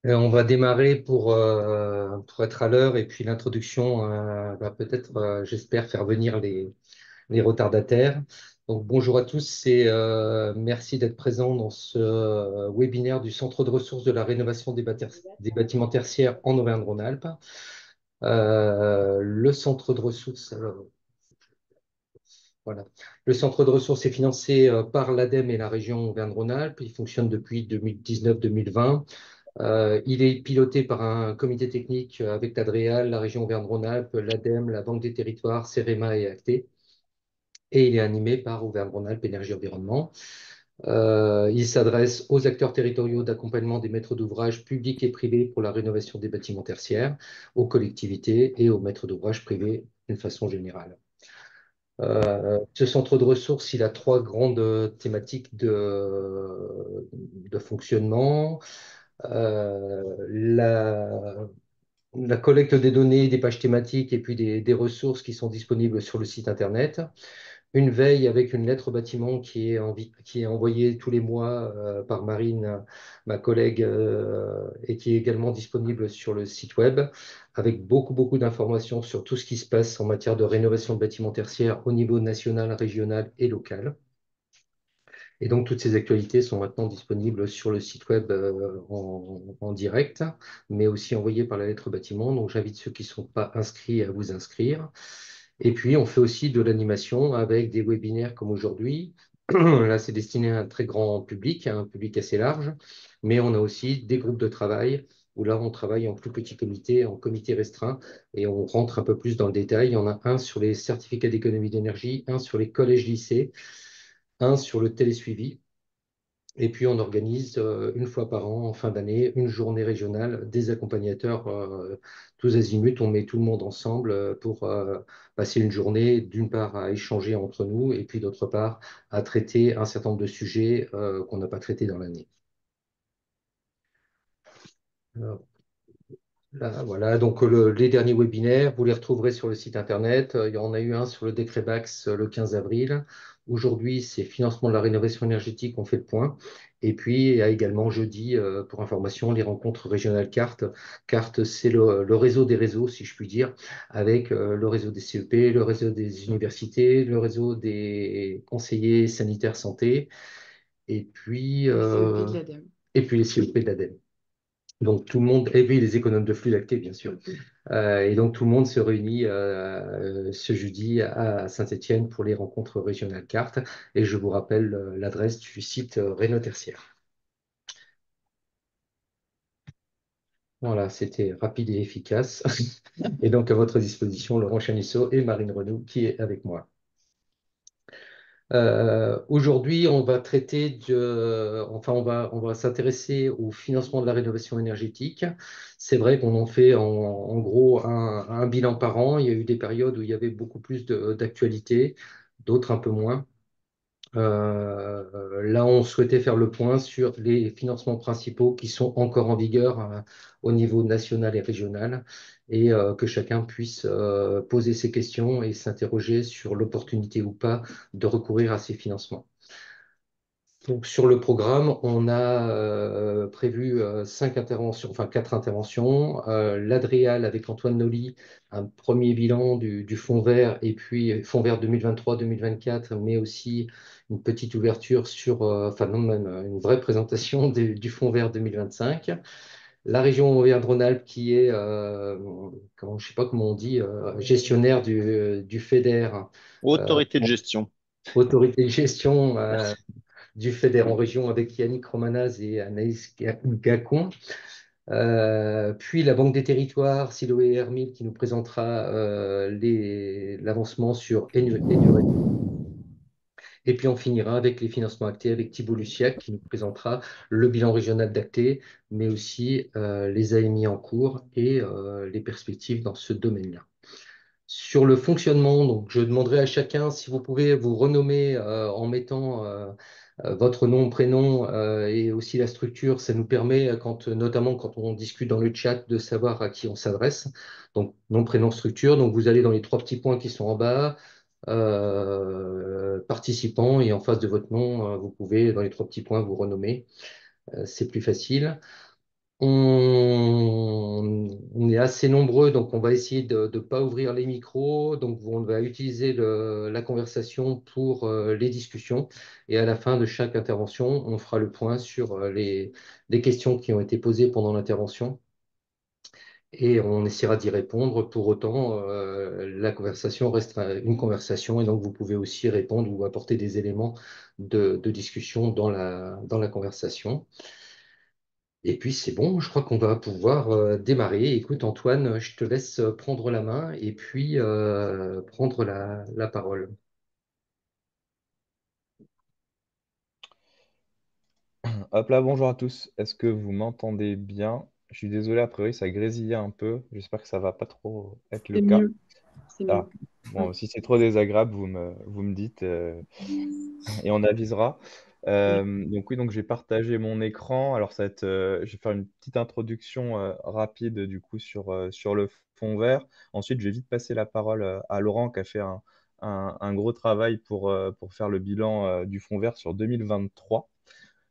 On va démarrer pour être à l'heure et puis l'introduction va peut-être, j'espère, faire venir les retardataires. Donc, bonjour à tous et merci d'être présents dans ce webinaire du Centre de ressources de la rénovation des bâtiments tertiaires en Auvergne-Rhône-Alpes. Le centre de ressources, alors, voilà. Le centre de ressources est financé par l'ADEME et la région Auvergne-Rhône-Alpes. Il fonctionne depuis 2019-2020. Il est piloté par un comité technique avec l'Adréal, la région Auvergne-Rhône-Alpes, l'ADEME, la Banque des Territoires, CEREMA et ACTE. Et il est animé par Auvergne-Rhône-Alpes Énergie Environnement. Il s'adresse aux acteurs territoriaux d'accompagnement des maîtres d'ouvrage publics et privés pour la rénovation des bâtiments tertiaires, aux collectivités et aux maîtres d'ouvrage privés d'une façon générale. Ce centre de ressources, il a trois grandes thématiques de fonctionnement. La collecte des données, des pages thématiques et puis des ressources qui sont disponibles sur le site Internet. Une veille avec une lettre bâtiment qui est envoyée tous les mois par Marine, ma collègue, et qui est également disponible sur le site web, avec beaucoup d'informations sur tout ce qui se passe en matière de rénovation de bâtiments tertiaires au niveau national, régional et local. Et donc, toutes ces actualités sont maintenant disponibles sur le site web en direct, mais aussi envoyées par la lettre bâtiment. Donc, j'invite ceux qui ne sont pas inscrits à vous inscrire. Et puis, on fait aussi de l'animation avec des webinaires comme aujourd'hui. Là, c'est destiné à un très grand public, à un public assez large, mais on a aussi des groupes de travail où là, on travaille en plus petit comité, en comité restreint, et on rentre un peu plus dans le détail. Il y en a un sur les certificats d'économie d'énergie, un sur les collèges-lycées, un sur le télésuivi. Et puis, on organise une fois par an, en fin d'année, une journée régionale des accompagnateurs tous azimuts. On met tout le monde ensemble pour passer une journée, d'une part, à échanger entre nous, et puis d'autre part, à traiter un certain nombre de sujets qu'on n'a pas traités dans l'année. Là, voilà, donc les derniers webinaires, vous les retrouverez sur le site internet. Il y en a eu un sur le décret BAX le 15 avril. Aujourd'hui, c'est financement de la rénovation énergétique, on fait le point. Et puis, il y a également jeudi, pour information, les rencontres régionales CART. CART, c'est le réseau des réseaux, si je puis dire, avec le réseau des CEP, le réseau des universités, le réseau des conseillers sanitaires santé, et puis, Les CEP de l'ADEME. et puis les CEP de l'ADEME. Donc tout le monde, et puis les économes de flux lactés, bien sûr. Et donc tout le monde se réunit ce jeudi à Saint-Étienne pour les rencontres régionales cartes. Et je vous rappelle l'adresse du site Réno Tertiaire. Voilà, c'était rapide et efficace. Et donc à votre disposition, Laurent Chanisso et Marine Renaud qui est avec moi. Aujourd'hui, on va on va s'intéresser au financement de la rénovation énergétique. C'est vrai qu'on en fait en gros un bilan par an. Il y a eu des périodes où il y avait beaucoup plus d'actualité, d'autres un peu moins. Là, on souhaitait faire le point sur les financements principaux qui sont encore en vigueur au niveau national et régional et que chacun puisse poser ses questions et s'interroger sur l'opportunité ou pas de recourir à ces financements. Donc, sur le programme, on a prévu cinq interventions, enfin quatre interventions. L'Adréal avec Antoine Nolly, un premier bilan du Fonds vert et puis Fonds vert 2023-2024, mais aussi une petite ouverture sur, enfin non, même une vraie présentation du Fonds vert 2025. La région Auvergne-Rhône-Alpes qui est, je sais pas comment on dit, gestionnaire du FEDER, euh, Autorité de gestion. autorité de gestion du FEDER en région avec Yannick Romanaz et Anaïs Gacon. Puis la Banque des Territoires, Siloé Hermile, qui nous présentera l'avancement sur Enuret. Et puis on finira avec les financements actés avec Thibault Luciac, qui nous présentera le bilan régional d'acté, mais aussi les AMI en cours et les perspectives dans ce domaine-là. Sur le fonctionnement, donc je demanderai à chacun si vous pouvez vous renommer en mettant votre nom, prénom et aussi la structure. Ça nous permet, notamment quand on discute dans le chat, de savoir à qui on s'adresse. Donc nom, prénom, structure. Donc vous allez dans les trois petits points qui sont en bas, participants, et en face de votre nom, vous pouvez dans les trois petits points vous renommer. C'est plus facile. On est assez nombreux, donc on va essayer de ne pas ouvrir les micros. Donc on va utiliser la conversation pour les discussions. Et à la fin de chaque intervention, on fera le point sur les questions qui ont été posées pendant l'intervention. Et on essaiera d'y répondre. Pour autant, la conversation restera une conversation. Et donc vous pouvez aussi répondre ou apporter des éléments de discussion dans la conversation. Et puis c'est bon, je crois qu'on va pouvoir démarrer. Écoute Antoine, je te laisse prendre la main et puis prendre la parole. Hop là, bonjour à tous. Est-ce que vous m'entendez bien? Je suis désolé, a priori, ça grésillait un peu. J'espère que ça va pas trop être le C'est cas. mieux, c'est mieux. Ah, bon, si c'est trop désagréable, vous me dites et on avisera. Donc oui, donc j'ai partagé mon écran. Alors ça va être, je vais faire une petite introduction rapide du coup sur le fond vert. Ensuite, je vais vite passer la parole à Laurent qui a fait un gros travail pour faire le bilan du fond vert sur 2023.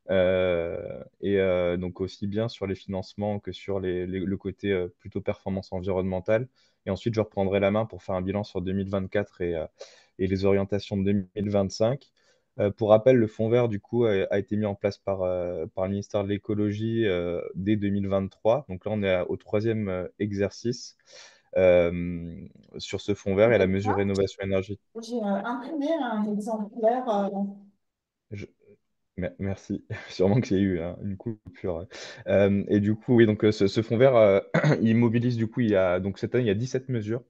Donc aussi bien sur les financements que sur le côté plutôt performance environnementale. Et ensuite, je reprendrai la main pour faire un bilan sur 2024 et les orientations de 2025. Pour rappel, le fonds vert, du coup, a été mis en place par le ministère de l'écologie dès 2023. Donc là, on est au troisième exercice euh, sur ce fonds vert et la mesure rénovation énergétique. J'ai imprimé un exemplaire. Merci. Sûrement qu'il y a eu une coupure. Ouais. Et du coup, oui, donc ce fonds vert, il mobilise du coup, donc cette année, il y a 17 mesures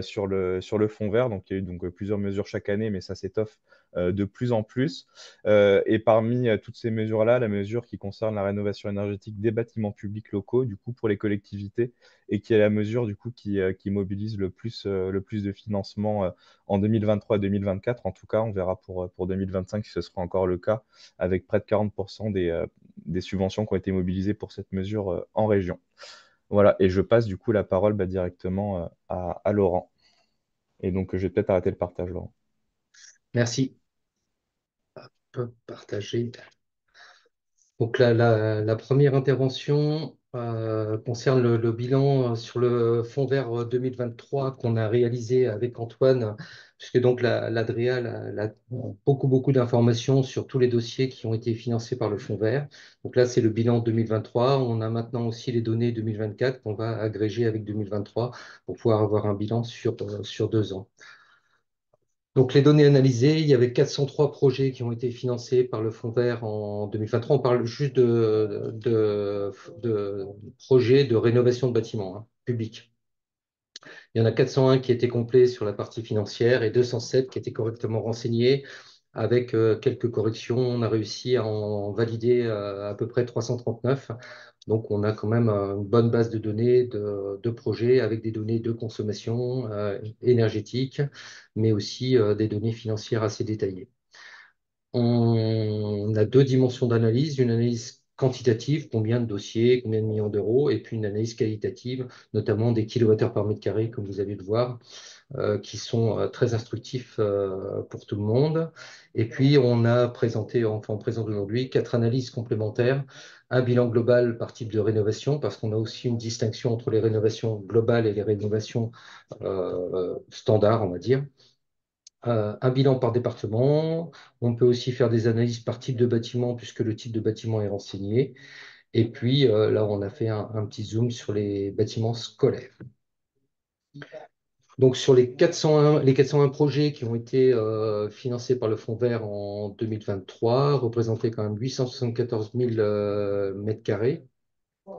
sur le fonds vert. Donc il y a eu donc plusieurs mesures chaque année, mais ça s'étoffe de plus en plus. Et parmi toutes ces mesures-là, la mesure qui concerne la rénovation énergétique des bâtiments publics locaux, du coup pour les collectivités, et qui est la mesure du coup qui mobilise le plus de financement en 2023-2024. En tout cas, on verra pour 2025 si ce sera encore le cas avec près de 40% des subventions qui ont été mobilisées pour cette mesure en région. Voilà, et je passe du coup la parole directement à Laurent. Et donc, je vais peut-être arrêter le partage, Laurent. Merci. Partager. Donc la première intervention concerne le bilan sur le fonds vert 2023 qu'on a réalisé avec Antoine, puisque donc l'ADREA a beaucoup d'informations sur tous les dossiers qui ont été financés par le fonds vert. Donc là, c'est le bilan 2023. On a maintenant aussi les données 2024 qu'on va agréger avec 2023 pour pouvoir avoir un bilan sur 2 ans. Donc, les données analysées, il y avait 403 projets qui ont été financés par le Fonds vert en 2023. On parle juste de projets de rénovation de bâtiments publics. Il y en a 401 qui étaient complets sur la partie financière et 207 qui étaient correctement renseignés. Avec quelques corrections, on a réussi à en valider à peu près 339. Donc, on a quand même une bonne base de données de projets avec des données de consommation énergétique, mais aussi des données financières assez détaillées. On a 2 dimensions d'analyse, une analyse quantitative, combien de dossiers, combien de millions d'euros, et puis une analyse qualitative, notamment des kilowattheures par mètre carré, comme vous avez pu le voir, qui sont très instructifs pour tout le monde. Et puis, on présente aujourd'hui 4 analyses complémentaires, un bilan global par type de rénovation, parce qu'on a aussi une distinction entre les rénovations globales et les rénovations standards, on va dire. Un bilan par département. On peut aussi faire des analyses par type de bâtiment, puisque le type de bâtiment est renseigné. Et puis, là, on a fait un petit zoom sur les bâtiments scolaires. Donc, sur les 401 projets qui ont été financés par le Fonds vert en 2023, représentaient quand même 874 000 mètres carrés.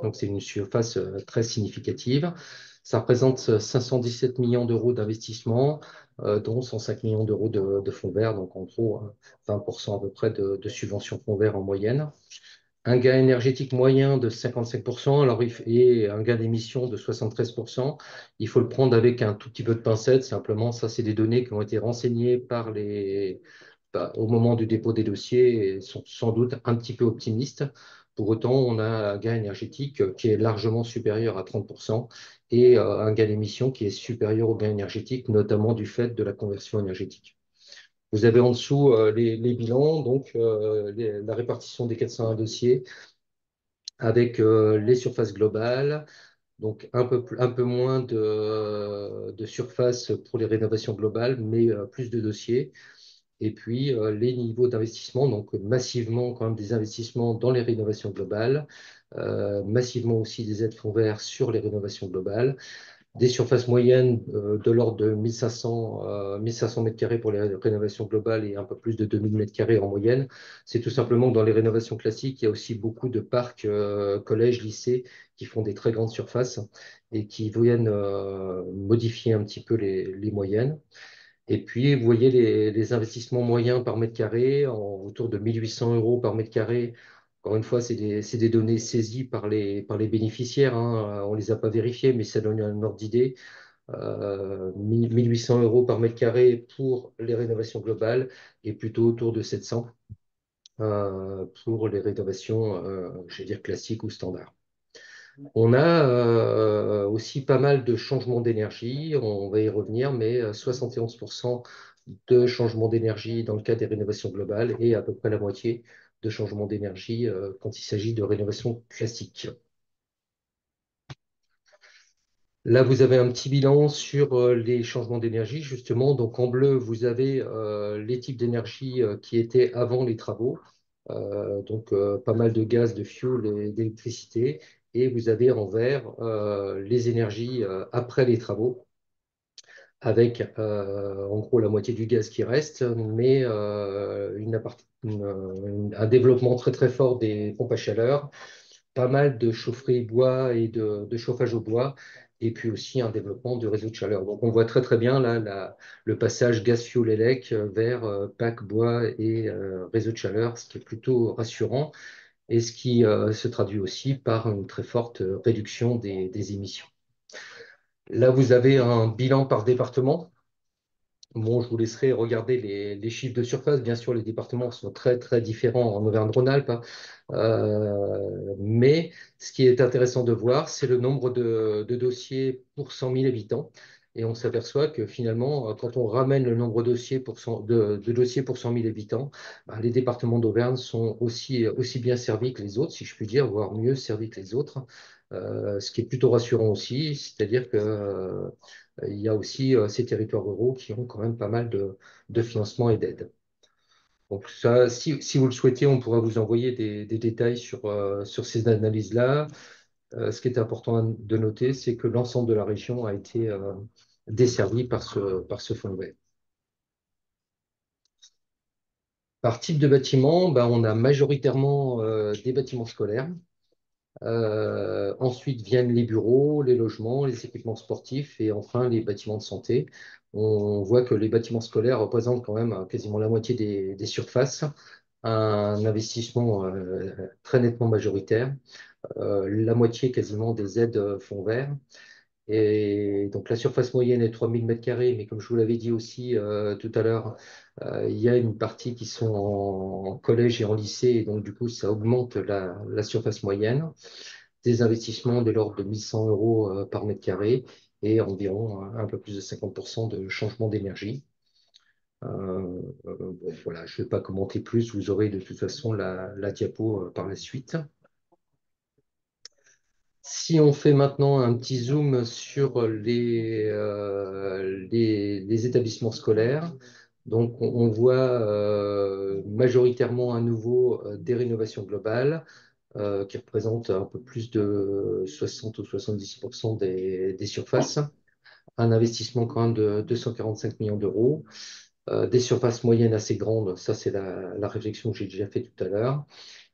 Donc, c'est une surface très significative. Ça représente 517 millions d'euros d'investissement, dont 105 millions d'euros de fonds verts. Donc, en gros, 20% à peu près de subventions fonds verts en moyenne. Un gain énergétique moyen de 55%, et un gain d'émission de 73%. Il faut le prendre avec un tout petit peu de pincette. Simplement, ça, c'est des données qui ont été renseignées au moment du dépôt des dossiers et sont sans doute un petit peu optimistes. Pour autant, on a un gain énergétique qui est largement supérieur à 30% et un gain d'émission qui est supérieur au gain énergétique, notamment du fait de la conversion énergétique. Vous avez en dessous les bilans, donc la répartition des 401 dossiers avec les surfaces globales, donc un peu moins de surface pour les rénovations globales, mais plus de dossiers. Et puis les niveaux d'investissement, donc massivement quand même des investissements dans les rénovations globales, massivement aussi des aides fonds verts sur les rénovations globales, des surfaces moyennes de l'ordre de 1500 mètres carrés pour les rénovations globales et un peu plus de 2000 mètres carrés en moyenne. C'est tout simplement que dans les rénovations classiques, il y a aussi beaucoup de parcs, collèges, lycées qui font des très grandes surfaces et qui viennent modifier un petit peu les moyennes. Et puis, vous voyez les investissements moyens par mètre carré, autour de 1800 euros par mètre carré. Encore une fois, c'est des données saisies par les bénéficiaires, hein. On ne les a pas vérifiées, mais ça donne un ordre d'idée. 1800 euros par mètre carré pour les rénovations globales et plutôt autour de 700 pour les rénovations, je vais dire, classiques ou standards. On a aussi pas mal de changements d'énergie, on va y revenir, mais 71% de changements d'énergie dans le cas des rénovations globales et à peu près la moitié de changements d'énergie quand il s'agit de rénovations classiques. Là, vous avez un petit bilan sur les changements d'énergie, justement. Donc, en bleu, vous avez les types d'énergie qui étaient avant les travaux. Donc, pas mal de gaz, de fioul et d'électricité. Et vous avez en vert les énergies après les travaux, avec en gros la moitié du gaz qui reste, mais un développement très très fort des pompes à chaleur, pas mal de chaufferie bois et de chauffage au bois, et puis aussi un développement du réseau de chaleur. Donc on voit très très bien là le passage gaz-fioul-élec vers pack bois et réseau de chaleur, ce qui est plutôt rassurant, et ce qui se traduit aussi par une très forte réduction des émissions. Là, vous avez un bilan par département. Bon, je vous laisserai regarder les chiffres de surface. Bien sûr, les départements sont très, très différents en Auvergne-Rhône-Alpes, hein. Mais ce qui est intéressant de voir, c'est le nombre de dossiers pour 100 000 habitants. Et on s'aperçoit que finalement, quand on ramène le nombre de dossiers pour 100 000 habitants, ben, les départements d'Auvergne sont aussi bien servis que les autres, si je puis dire, voire mieux servis que les autres. Ce qui est plutôt rassurant aussi, c'est-à-dire que il y a aussi ces territoires ruraux qui ont quand même pas mal de financement et d'aide. Donc ça, si vous le souhaitez, on pourra vous envoyer des détails sur ces analyses-là. Ce qui est important de noter, c'est que l'ensemble de la région a été desservi par ce fonds vert. Par type de bâtiment, ben, on a majoritairement des bâtiments scolaires. Ensuite viennent les bureaux, les logements, les équipements sportifs et enfin les bâtiments de santé. On voit que les bâtiments scolaires représentent quand même quasiment la moitié des surfaces, un investissement très nettement majoritaire, la moitié quasiment des aides fonds verts. Et donc la surface moyenne est 3000 mètres carrés, mais comme je vous l'avais dit aussi tout à l'heure, il y a une partie qui sont en collège et en lycée, et donc du coup ça augmente la surface moyenne. Des investissements de l'ordre de 1100 euros par mètre carré et environ un peu plus de 50% de changement d'énergie. Bon, voilà, je ne vais pas commenter plus, vous aurez de toute façon la diapo par la suite. Si on fait maintenant un petit zoom sur les établissements scolaires, donc on voit majoritairement à nouveau des rénovations globales qui représentent un peu plus de 60 ou 70% des surfaces, un investissement quand même de 245 millions d'euros, des surfaces moyennes assez grandes, ça c'est la réflexion que j'ai déjà fait tout à l'heure,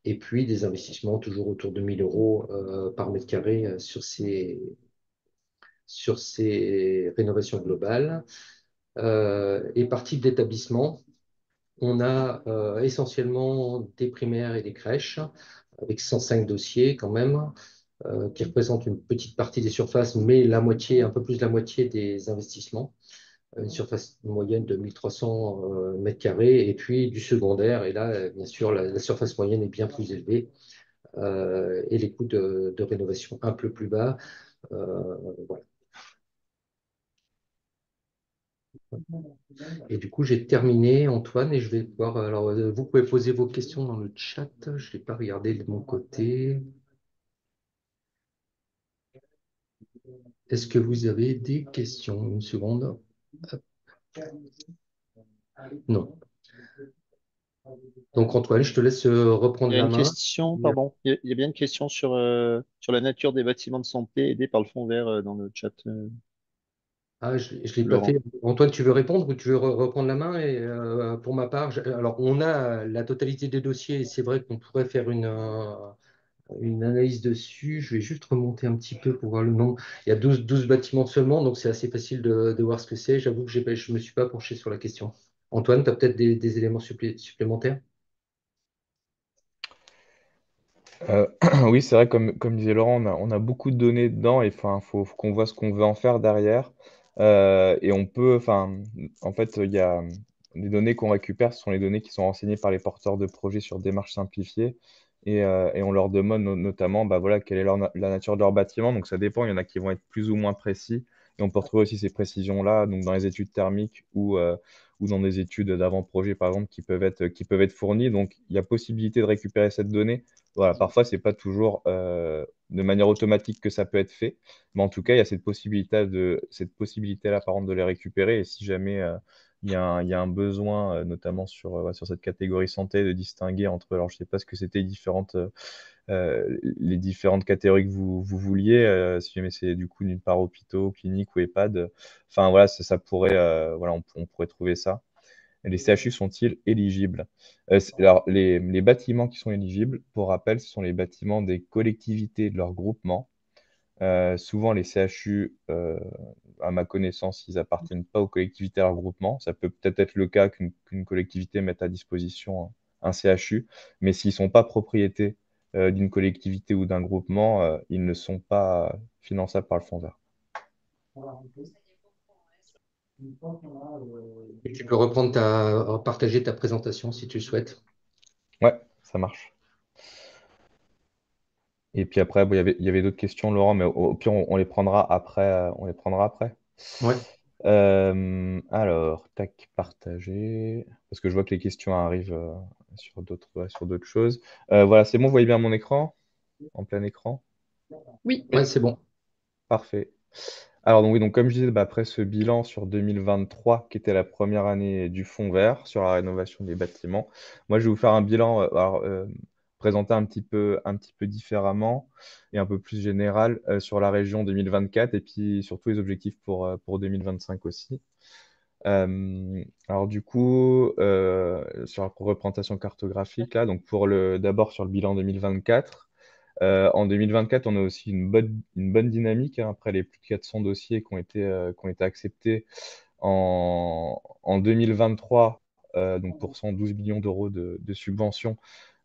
et puis des investissements toujours autour de 1000 euros par mètre carré sur ces rénovations globales. Et par type d'établissement, on a essentiellement des primaires et des crèches, avec 105 dossiers quand même, qui représentent une petite partie des surfaces, mais la moitié, un peu plus de la moitié des investissements. Une surface moyenne de 1300 mètres carrés, et puis du secondaire. Et là, bien sûr, la surface moyenne est bien plus élevée et les coûts de rénovation un peu plus bas. Voilà. Et du coup, j'ai terminé, Antoine, et je vais pouvoir. Alors, vous pouvez poser vos questions dans le chat. Je ne l'ai pas regardé de mon côté. Est-ce que vous avez des questions? Une seconde. Hop. Non. Donc Antoine, je te laisse Il reprendre y a la une main. question, pardon, il y a bien une question sur la nature des bâtiments de santé aidés par le fond vert dans le chat, Ah, je ne l'ai pas Laurent. fait. Antoine, tu veux répondre ou tu veux reprendre la main? Et pour ma part, alors on a la totalité des dossiers et c'est vrai qu'on pourrait faire une analyse dessus. Je vais juste remonter un petit peu pour voir le nombre. Il y a 12 bâtiments seulement, donc c'est assez facile de voir ce que c'est. J'avoue que je ne me suis pas penché sur la question. Antoine, tu as peut-être des éléments supplémentaires? Euh, oui, c'est vrai, comme disait Laurent, on a beaucoup de données dedans et enfin, faut qu'on voit ce qu'on veut en faire derrière. Et on peut, enfin, en fait, il y a les données qu'on récupère, ce sont les données qui sont renseignées par les porteurs de projets sur démarche simplifiée. Et on leur demande notamment, bah, voilà, quelle est la nature de leur bâtiment. Donc ça dépend, il y en a qui vont être plus ou moins précis. Et on peut retrouver aussi ces précisions-là donc dans les études thermiques ou dans des études d'avant-projet, par exemple, qui peuvent être fournies. Donc il y a possibilité de récupérer cette donnée. Voilà, parfois, c'est pas toujours de manière automatique que ça peut être fait, mais en tout cas, il y a cette possibilité-là, par exemple, de les récupérer. Et si jamais il y a un besoin, notamment sur cette catégorie santé, de distinguer entre, alors je sais pas ce que c'était les différentes catégories que vous vouliez, si jamais c'est du coup d'une part hôpitaux, cliniques ou EHPAD, enfin voilà, ça pourrait, voilà, on pourrait trouver ça. Les CHU sont-ils éligibles? Alors, les bâtiments qui sont éligibles, pour rappel, ce sont les bâtiments des collectivités de leur groupement. Souvent, les CHU, à ma connaissance, ils appartiennent pas aux collectivités à leur groupement. Ça peut peut-être être le cas qu'une collectivité mette à disposition un CHU, mais s'ils ne sont pas propriétés d'une collectivité ou d'un groupement, ils ne sont pas finançables par le fonds vert. Et tu peux partager ta présentation si tu le souhaites. Ouais, ça marche. Et puis après, bon, il y avait d'autres questions, Laurent, mais au pire, on les prendra après. On les prendra après. Ouais. Alors, tac, partager. Parce que je vois que les questions arrivent sur d'autres choses. Voilà, c'est bon, vous voyez bien mon écran, en plein écran. Oui, Ouais, c'est bon. Parfait. Alors, donc, oui, donc, comme je disais, bah, après ce bilan sur 2023, qui était la première année du Fonds vert sur la rénovation des bâtiments, moi, je vais vous faire un bilan, alors, présenté un petit peu différemment et un peu plus général sur la région 2024 et puis surtout les objectifs pour 2025 aussi. Alors, du coup, sur la représentation cartographique, là, donc d'abord sur le bilan 2024. En 2024, on a aussi une bonne dynamique, hein, après les plus de 400 dossiers qui ont été acceptés en 2023, donc pour 112 millions d'euros de subventions.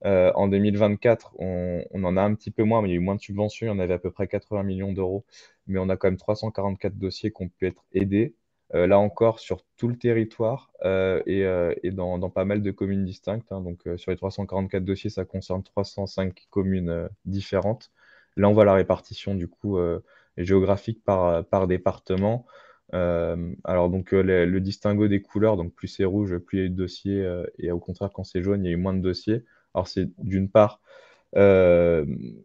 En 2024, on en a un petit peu moins, mais il y a eu moins de subventions. Il y en avait à peu près 80 millions d'euros, mais on a quand même 344 dossiers qui ont pu être aidés. Là encore, sur tout le territoire et dans pas mal de communes distinctes, hein. Donc, sur les 344 dossiers, ça concerne 305 communes différentes. Là, on voit la répartition du coup géographique par département. Alors, donc, le distinguo des couleurs, donc plus c'est rouge, plus il y a eu de dossiers, et au contraire, quand c'est jaune, il y a eu moins de dossiers. Alors, c'est d'une part, euh,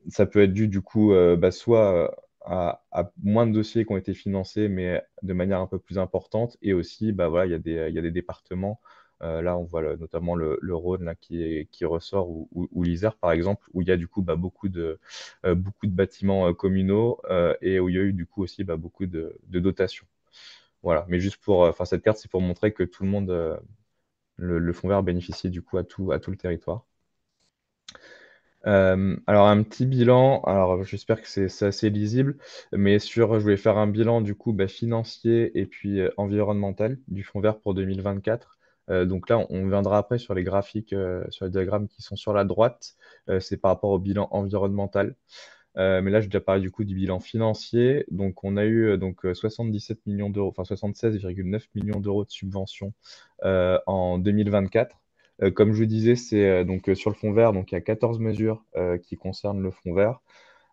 ça peut être dû du coup bah, soit à moins de dossiers qui ont été financés, mais de manière un peu plus importante. Et aussi, bah, voilà, il y a des départements. Là, on voit notamment le Rhône là, qui ressort, ou l'Isère, par exemple, où il y a du coup bah, beaucoup de bâtiments communaux et où il y a eu du coup aussi bah, beaucoup de dotations. Voilà. Mais juste enfin, cette carte, c'est pour montrer que tout le monde, le fonds vert bénéficie du coup à tout le territoire. Alors un petit bilan, alors j'espère que c'est assez lisible, mais je voulais faire un bilan du coup bah, financier et puis environnemental du Fonds vert pour 2024. Donc là, on viendra après sur les graphiques, sur les diagrammes qui sont sur la droite. C'est par rapport au bilan environnemental. Mais là, j'ai déjà parlé du coup du bilan financier. Donc on a eu 77 millions d'euros, enfin 76,9 millions d'euros de subventions en 2024. Comme je vous disais, c'est donc sur le fonds vert, donc il y a 14 mesures qui concernent le fonds vert.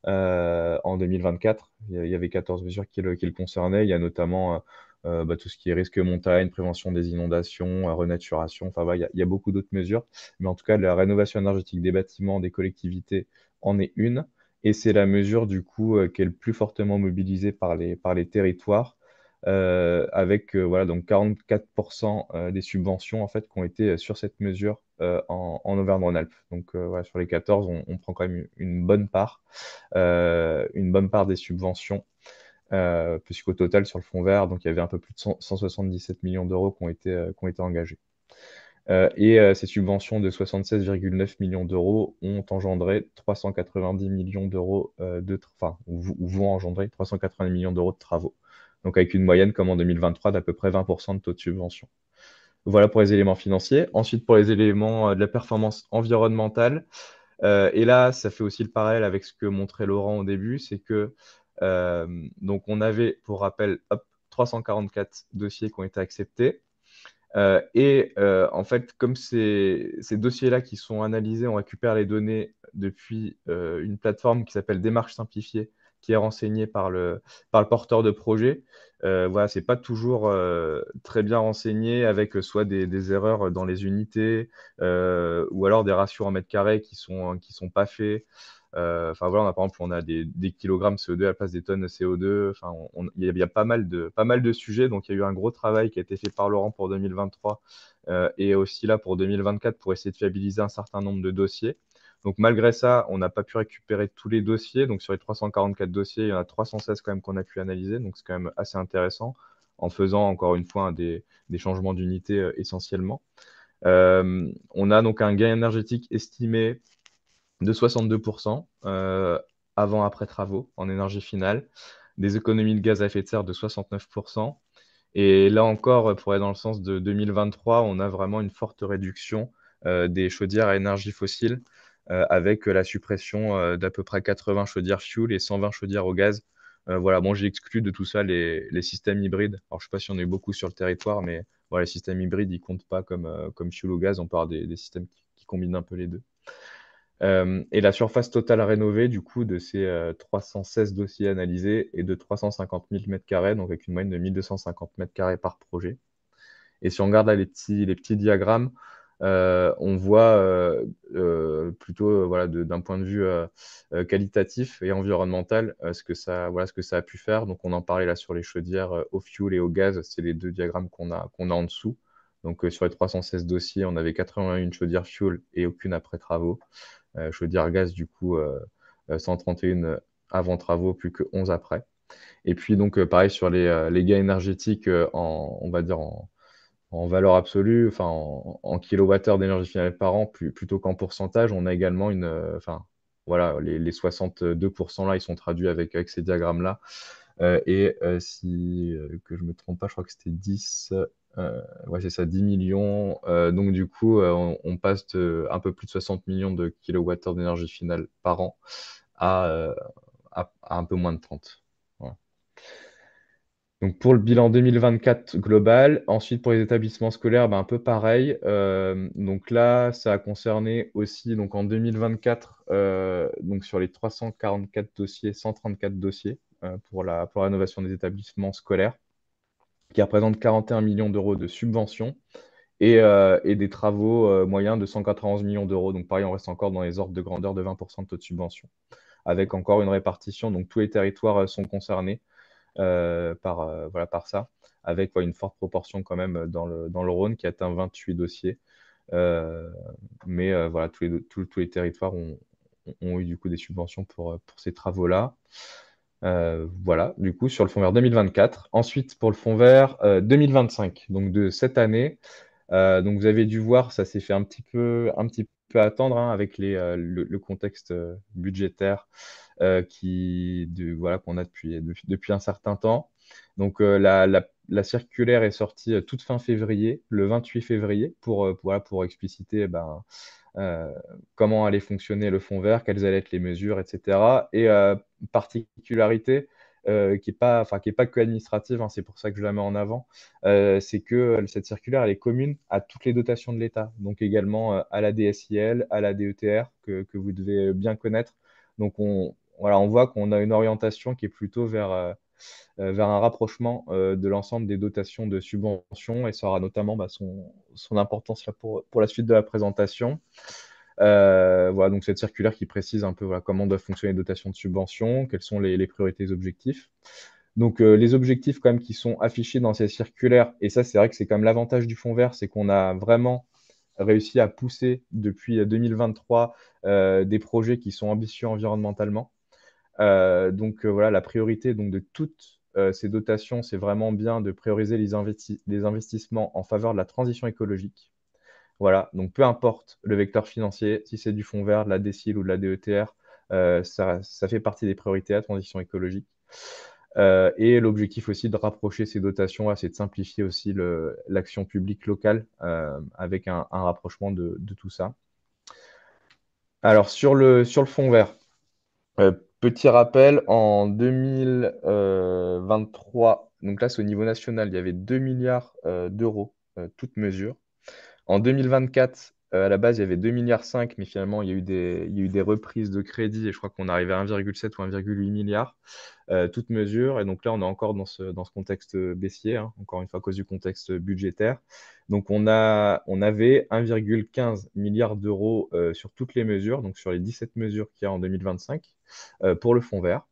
En 2024, il y avait 14 mesures qui le concernaient. Il y a notamment bah, tout ce qui est risque montagne, prévention des inondations, renaturation. Enfin, voilà, il y a beaucoup d'autres mesures. Mais en tout cas, la rénovation énergétique des bâtiments, des collectivités en est une. Et c'est la mesure du coup qui est le plus fortement mobilisée par les territoires, avec voilà, donc 44% des subventions en fait, qui ont été sur cette mesure en Auvergne-Rhône-Alpes. Donc voilà, sur les 14, on prend quand même une bonne part des subventions, puisqu'au total, sur le fonds vert, donc, il y avait un peu plus de 177 millions d'euros qui ont été engagés. Ces subventions de 76,9 millions d'euros ont engendré 390 millions d'euros ou vont engendrer 380 millions d'euros de travaux. Donc avec une moyenne, comme en 2023, d'à peu près 20% de taux de subvention. Voilà pour les éléments financiers. Ensuite, pour les éléments de la performance environnementale, et là, ça fait aussi le parallèle avec ce que montrait Laurent au début, c'est que donc on avait, pour rappel, 344 dossiers qui ont été acceptés. En fait, comme ces dossiers-là qui sont analysés, on récupère les données depuis une plateforme qui s'appelle Démarche simplifiée, qui est renseignée par le porteur de projet. Voilà, c'est pas toujours très bien renseigné, avec soit des erreurs dans les unités, ou alors des ratios en mètres carrés qui sont pas faits. Enfin voilà, par exemple, on a des kilogrammes CO2 à la place des tonnes de CO2. Enfin, il y a pas mal de sujets. Donc, il y a eu un gros travail qui a été fait par Laurent pour 2023, et aussi là pour 2024, pour essayer de fiabiliser un certain nombre de dossiers. Donc, malgré ça, on n'a pas pu récupérer tous les dossiers. Donc, sur les 344 dossiers, il y en a 316 quand même qu'on a pu analyser. Donc, c'est quand même assez intéressant, en faisant encore une fois des changements d'unité essentiellement. On a donc un gain énergétique estimé de 62% avant-après travaux en énergie finale, des économies de gaz à effet de serre de 69%. Et là encore, pour aller dans le sens de 2023, on a vraiment une forte réduction des chaudières à énergie fossile, avec la suppression d'à peu près 80 chaudières fuel et 120 chaudières au gaz. Voilà, bon, j'ai exclu de tout ça les systèmes hybrides. Alors, je ne sais pas si on a eu beaucoup sur le territoire, mais voilà, les systèmes hybrides, ils ne comptent pas comme fuel au gaz. On parle des systèmes qui combinent un peu les deux. Et la surface totale rénovée, du coup, de ces 316 dossiers analysés est de 350 000 m², donc avec une moyenne de 1250 m² par projet. Et si on regarde là les petits diagrammes, on voit plutôt voilà, d'un point de vue qualitatif et environnemental, voilà, ce que ça a pu faire. Donc on en parlait là sur les chaudières au fioul et au gaz, c'est les deux diagrammes qu'on a en dessous. Donc sur les 316 dossiers, on avait 81 chaudières fioul et aucune après travaux. Chaudière gaz, du coup, 131 avant travaux, plus que 11 après. Et puis, donc, pareil sur les gains énergétiques, on va dire en valeur absolue, enfin en kilowattheure d'énergie finale par an, plutôt qu'en pourcentage, on a également enfin, voilà, les 62% là, ils sont traduits avec ces diagrammes-là. Si que je me trompe pas, je crois que c'était 10, ouais, c'est ça, 10 millions. Donc du coup, on passe de un peu plus de 60 millions de kilowattheures d'énergie finale par an à, euh, à un peu moins de 30. Voilà. Donc pour le bilan 2024 global, ensuite pour les établissements scolaires, ben, un peu pareil. Donc là, ça a concerné aussi, donc en 2024, donc sur les 344 dossiers, 134 dossiers pour la rénovation des établissements scolaires, qui représentent 41 millions d'euros de subventions, et des travaux moyens de 191 millions d'euros. Donc pareil, on reste encore dans les ordres de grandeur de 20% de taux de subvention, avec encore une répartition. Donc tous les territoires sont concernés voilà, par ça, avec une forte proportion quand même dans le Rhône, qui atteint 28 dossiers. Mais voilà, tous les territoires ont eu du coup des subventions pour ces travaux-là. Voilà, du coup, sur le fonds vert 2024. Ensuite, pour le fonds vert 2025, donc de cette année, donc vous avez dû voir, ça s'est fait un petit peu attendre, hein, avec le contexte budgétaire voilà, qu'on a depuis un certain temps. Donc la circulaire est sortie toute fin février, le 28 février, voilà, pour expliciter euh, comment allait fonctionner le fonds vert, quelles allaient être les mesures, etc. Et particularité qui n'est pas, enfin, qui est pas que administrative, hein, c'est pour ça que je la mets en avant, c'est que cette circulaire, elle est commune à toutes les dotations de l'État, donc également à la DSIL, à la DETR, que vous devez bien connaître. Donc voilà, on voit qu'on a une orientation qui est plutôt vers un rapprochement de l'ensemble des dotations de subventions, et ça aura notamment son importance là pour la suite de la présentation. Voilà, donc cette circulaire qui précise un peu voilà, comment doivent fonctionner les dotations de subvention, quelles sont les priorités et les objectifs. Donc les objectifs quand même qui sont affichés dans cette circulaire, et ça c'est vrai que c'est quand même l'avantage du Fonds vert, c'est qu'on a vraiment réussi à pousser depuis 2023 des projets qui sont ambitieux environnementalement. Donc voilà, la priorité donc, de toutes ces dotations, c'est vraiment bien de prioriser les investissements en faveur de la transition écologique. Voilà, donc peu importe le vecteur financier, si c'est du fonds vert, de la DSIL ou de la DETR, ça fait partie des priorités à la transition écologique. Et l'objectif aussi de rapprocher ces dotations, c'est de simplifier aussi l'action publique locale avec un rapprochement de tout ça. Alors sur le fonds vert, petit rappel, en 2023, donc là c'est au niveau national, il y avait 2 milliards d'euros, toutes mesures. En 2024, à la base, il y avait 2,5 milliards, mais finalement, il y a eu des reprises de crédit et je crois qu'on arrivait à 1,7 ou 1,8 milliard, toutes mesures. Et donc là, on est encore dans ce contexte baissier, hein, encore une fois à cause du contexte budgétaire. Donc on avait 1,15 milliard d'euros sur toutes les mesures, donc sur les 17 mesures qu'il y a en 2025 pour le fonds vert.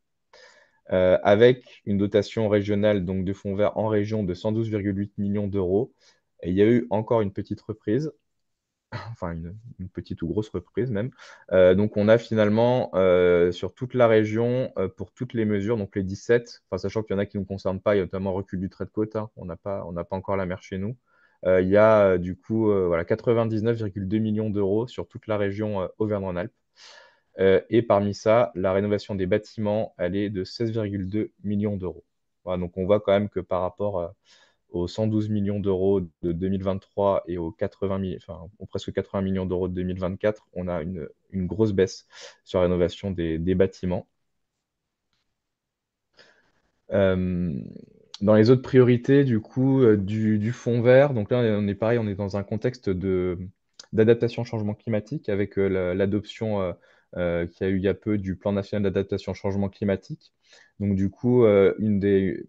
Avec une dotation régionale donc de fonds vert en région de 112,8 millions d'euros. Et il y a eu encore une petite reprise, enfin une petite ou grosse reprise même. Donc on a finalement sur toute la région, pour toutes les mesures, donc les 17, enfin, sachant qu'il y en a qui ne nous concernent pas, il y a notamment recul du trait de côte, hein, on n'a pas encore la mer chez nous. Il y a du coup voilà, 99,2 millions d'euros sur toute la région Auvergne-Rhône-Alpes. Et parmi ça, la rénovation des bâtiments, elle est de 16,2 millions d'euros. Voilà, donc on voit quand même que par rapport aux 112 millions d'euros de 2023 et aux presque 80 millions d'euros de 2024, on a une grosse baisse sur la rénovation des bâtiments. Euh, Dans les autres priorités, du coup, du fonds vert, donc là, on est pareil, on est dans un contexte d'adaptation au changement climatique avec l'adoption qu'il y a eu il y a peu du plan national d'adaptation au changement climatique. Donc, du coup, une des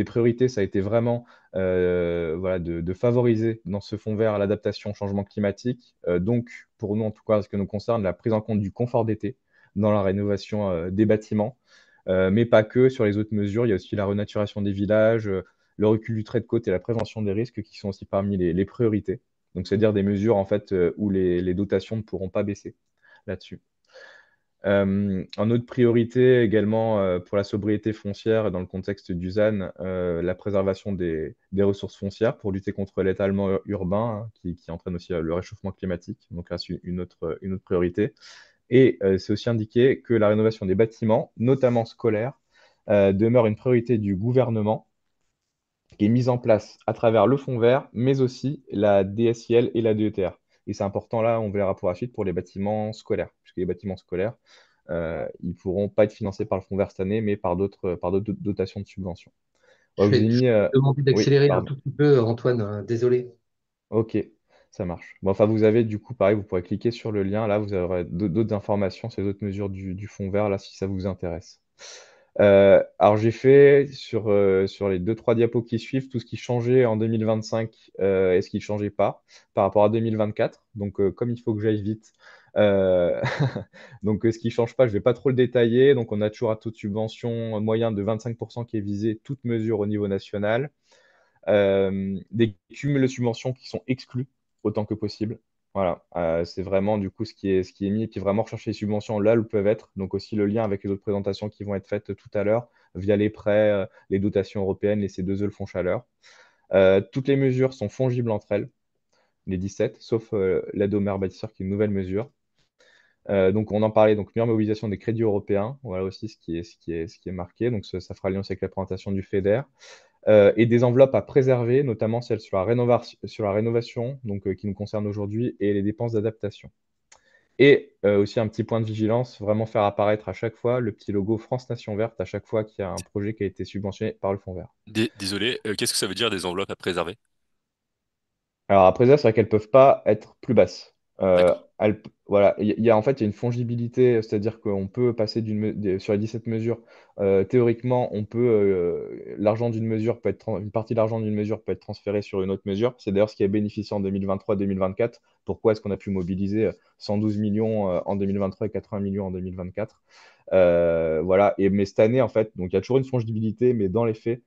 priorités, ça a été vraiment voilà, de favoriser dans ce fonds vert l'adaptation au changement climatique. Donc, pour nous, en tout cas, ce que nous concerne, la prise en compte du confort d'été dans la rénovation des bâtiments. Mais pas que. Sur les autres mesures, il y a aussi la renaturation des villages, le recul du trait de côte et la prévention des risques qui sont aussi parmi les priorités. Donc, c'est-à-dire des mesures en fait où les dotations ne pourront pas baisser là-dessus. En autre priorité également pour la sobriété foncière dans le contexte du ZAN, la préservation des ressources foncières pour lutter contre l'étalement urbain hein, qui entraîne aussi le réchauffement climatique. Donc là, c'est une autre priorité. Et c'est aussi indiqué que la rénovation des bâtiments, notamment scolaires, demeure une priorité du gouvernement qui est mise en place à travers le fonds vert, mais aussi la DSIL et la DETR. Et c'est important là, on verra pour la suite, pour les bâtiments scolaires, puisque les bâtiments scolaires, ils ne pourront pas être financés par le fonds vert cette année, mais par d'autres dotations de subventions. Ouais, Je je vous vais, ai je mis. vais te demander Oui, d'accélérer un pardon. tout petit peu, Antoine, désolé. Ok, ça marche. Bon, enfin, vous avez du coup, pareil, vous pourrez cliquer sur le lien. Là, vous aurez d'autres informations sur les autres mesures du fonds vert, là, si ça vous intéresse. Alors, j'ai fait sur les deux, trois diapos qui suivent tout ce qui changeait en 2025 et ce qui ne changeait pas par rapport à 2024. Donc, comme il faut que j'aille vite, euh, donc ce qui ne change pas, je ne vais pas trop le détailler. Donc, on a toujours un taux de subvention moyen de 25% qui est visé, toute mesure au niveau national. Des cumuls de subventions qui sont exclus autant que possible. Voilà, c'est vraiment du coup ce qui est mis, et puis vraiment rechercher les subventions là où elles peuvent être. Donc aussi le lien avec les autres présentations qui vont être faites tout à l'heure via les prêts, les dotations européennes, les C2E, le fonds chaleur. Toutes les mesures sont fongibles entre elles, les 17, sauf l'aide aux maires bâtisseurs qui est une nouvelle mesure. Donc on en parlait, donc meilleure mobilisation des crédits européens, voilà aussi ce qui est marqué. Donc ça fera lien aussi avec la présentation du FEDER. Et des enveloppes à préserver, notamment celles sur la rénovation donc, qui nous concerne aujourd'hui, et les dépenses d'adaptation. Et aussi un petit point de vigilance, vraiment faire apparaître à chaque fois le petit logo France Nation Verte à chaque fois qu'il y a un projet qui a été subventionné par le Fonds vert. Désolé, qu'est-ce que ça veut dire des enveloppes à préserver? Alors après ça, c'est vrai qu'elles ne peuvent pas être plus basses. D'accord. Voilà, en fait, il y a une fongibilité, c'est-à-dire qu'on peut passer sur les 17 mesures. Théoriquement, l'argent d'une mesure une partie de l'argent d'une mesure peut être transférée sur une autre mesure. C'est d'ailleurs ce qui a bénéficié en 2023-2024. Pourquoi est-ce qu'on a pu mobiliser 112 millions en 2023 et 80 millions en 2024? Voilà. Mais cette année, en fait, donc il y a toujours une fongibilité, mais dans les faits,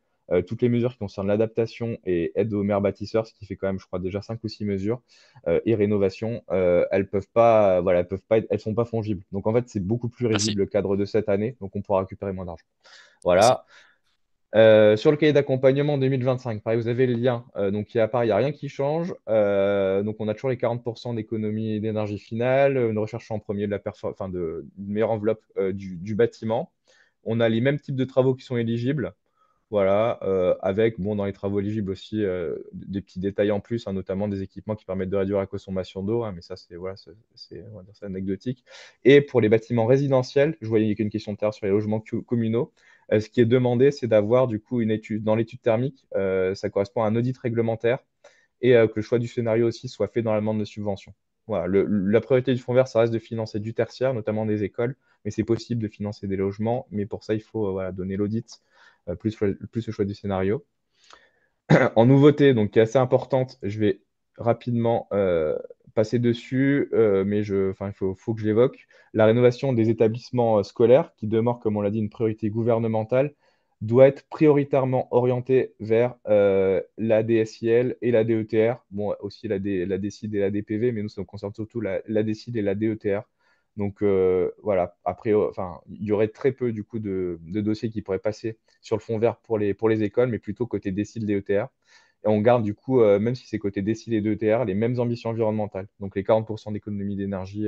toutes les mesures qui concernent l'adaptation et aide aux maires bâtisseurs, ce qui fait quand même, je crois, déjà 5 ou 6 mesures, et rénovation, elles peuvent pas, voilà, elles sont pas fongibles. Donc en fait, c'est beaucoup plus Merci. risible le cadre de cette année, donc on pourra récupérer moins d'argent. Merci. Voilà. Sur le cahier d'accompagnement 2025, pareil, vous avez le lien. Donc, il n'y a rien qui change. Donc, on a toujours les 40% d'économie d'énergie finale. Une recherche en premier d'une meilleure enveloppe du bâtiment. On a les mêmes types de travaux qui sont éligibles. Voilà, avec, bon, dans les travaux éligibles aussi, des petits détails en plus, hein, notamment des équipements qui permettent de réduire la consommation d'eau, hein, mais ça, voilà, on va dire, c'est anecdotique. Et pour les bâtiments résidentiels, je voyais qu'il y a une question tout à l'heure sur les logements communaux. Ce qui est demandé, c'est d'avoir du coup une étude. Dans l'étude thermique, ça correspond à un audit réglementaire et que le choix du scénario aussi soit fait dans la demande de subvention. Voilà, la priorité du fonds vert, ça reste de financer du tertiaire, notamment des écoles, mais c'est possible de financer des logements, mais pour ça, il faut voilà, donner l'audit, plus le choix du scénario. En nouveauté, donc qui est assez importante, je vais rapidement passer dessus, mais faut que je l'évoque. La rénovation des établissements scolaires, qui demeure, comme on l'a dit, une priorité gouvernementale, doit être prioritairement orientée vers la DSIL et la DETR. Bon, aussi la DCID et la DPV, mais nous, ça nous concerne surtout la DCID et la DETR. Donc voilà, après, il y aurait très peu du coup de dossiers qui pourraient passer sur le fond vert pour les écoles, mais plutôt côté décile des ETR. Et on garde du coup, même si c'est côté décile et d'ETR, les mêmes ambitions environnementales. Donc les 40% d'économie d'énergie,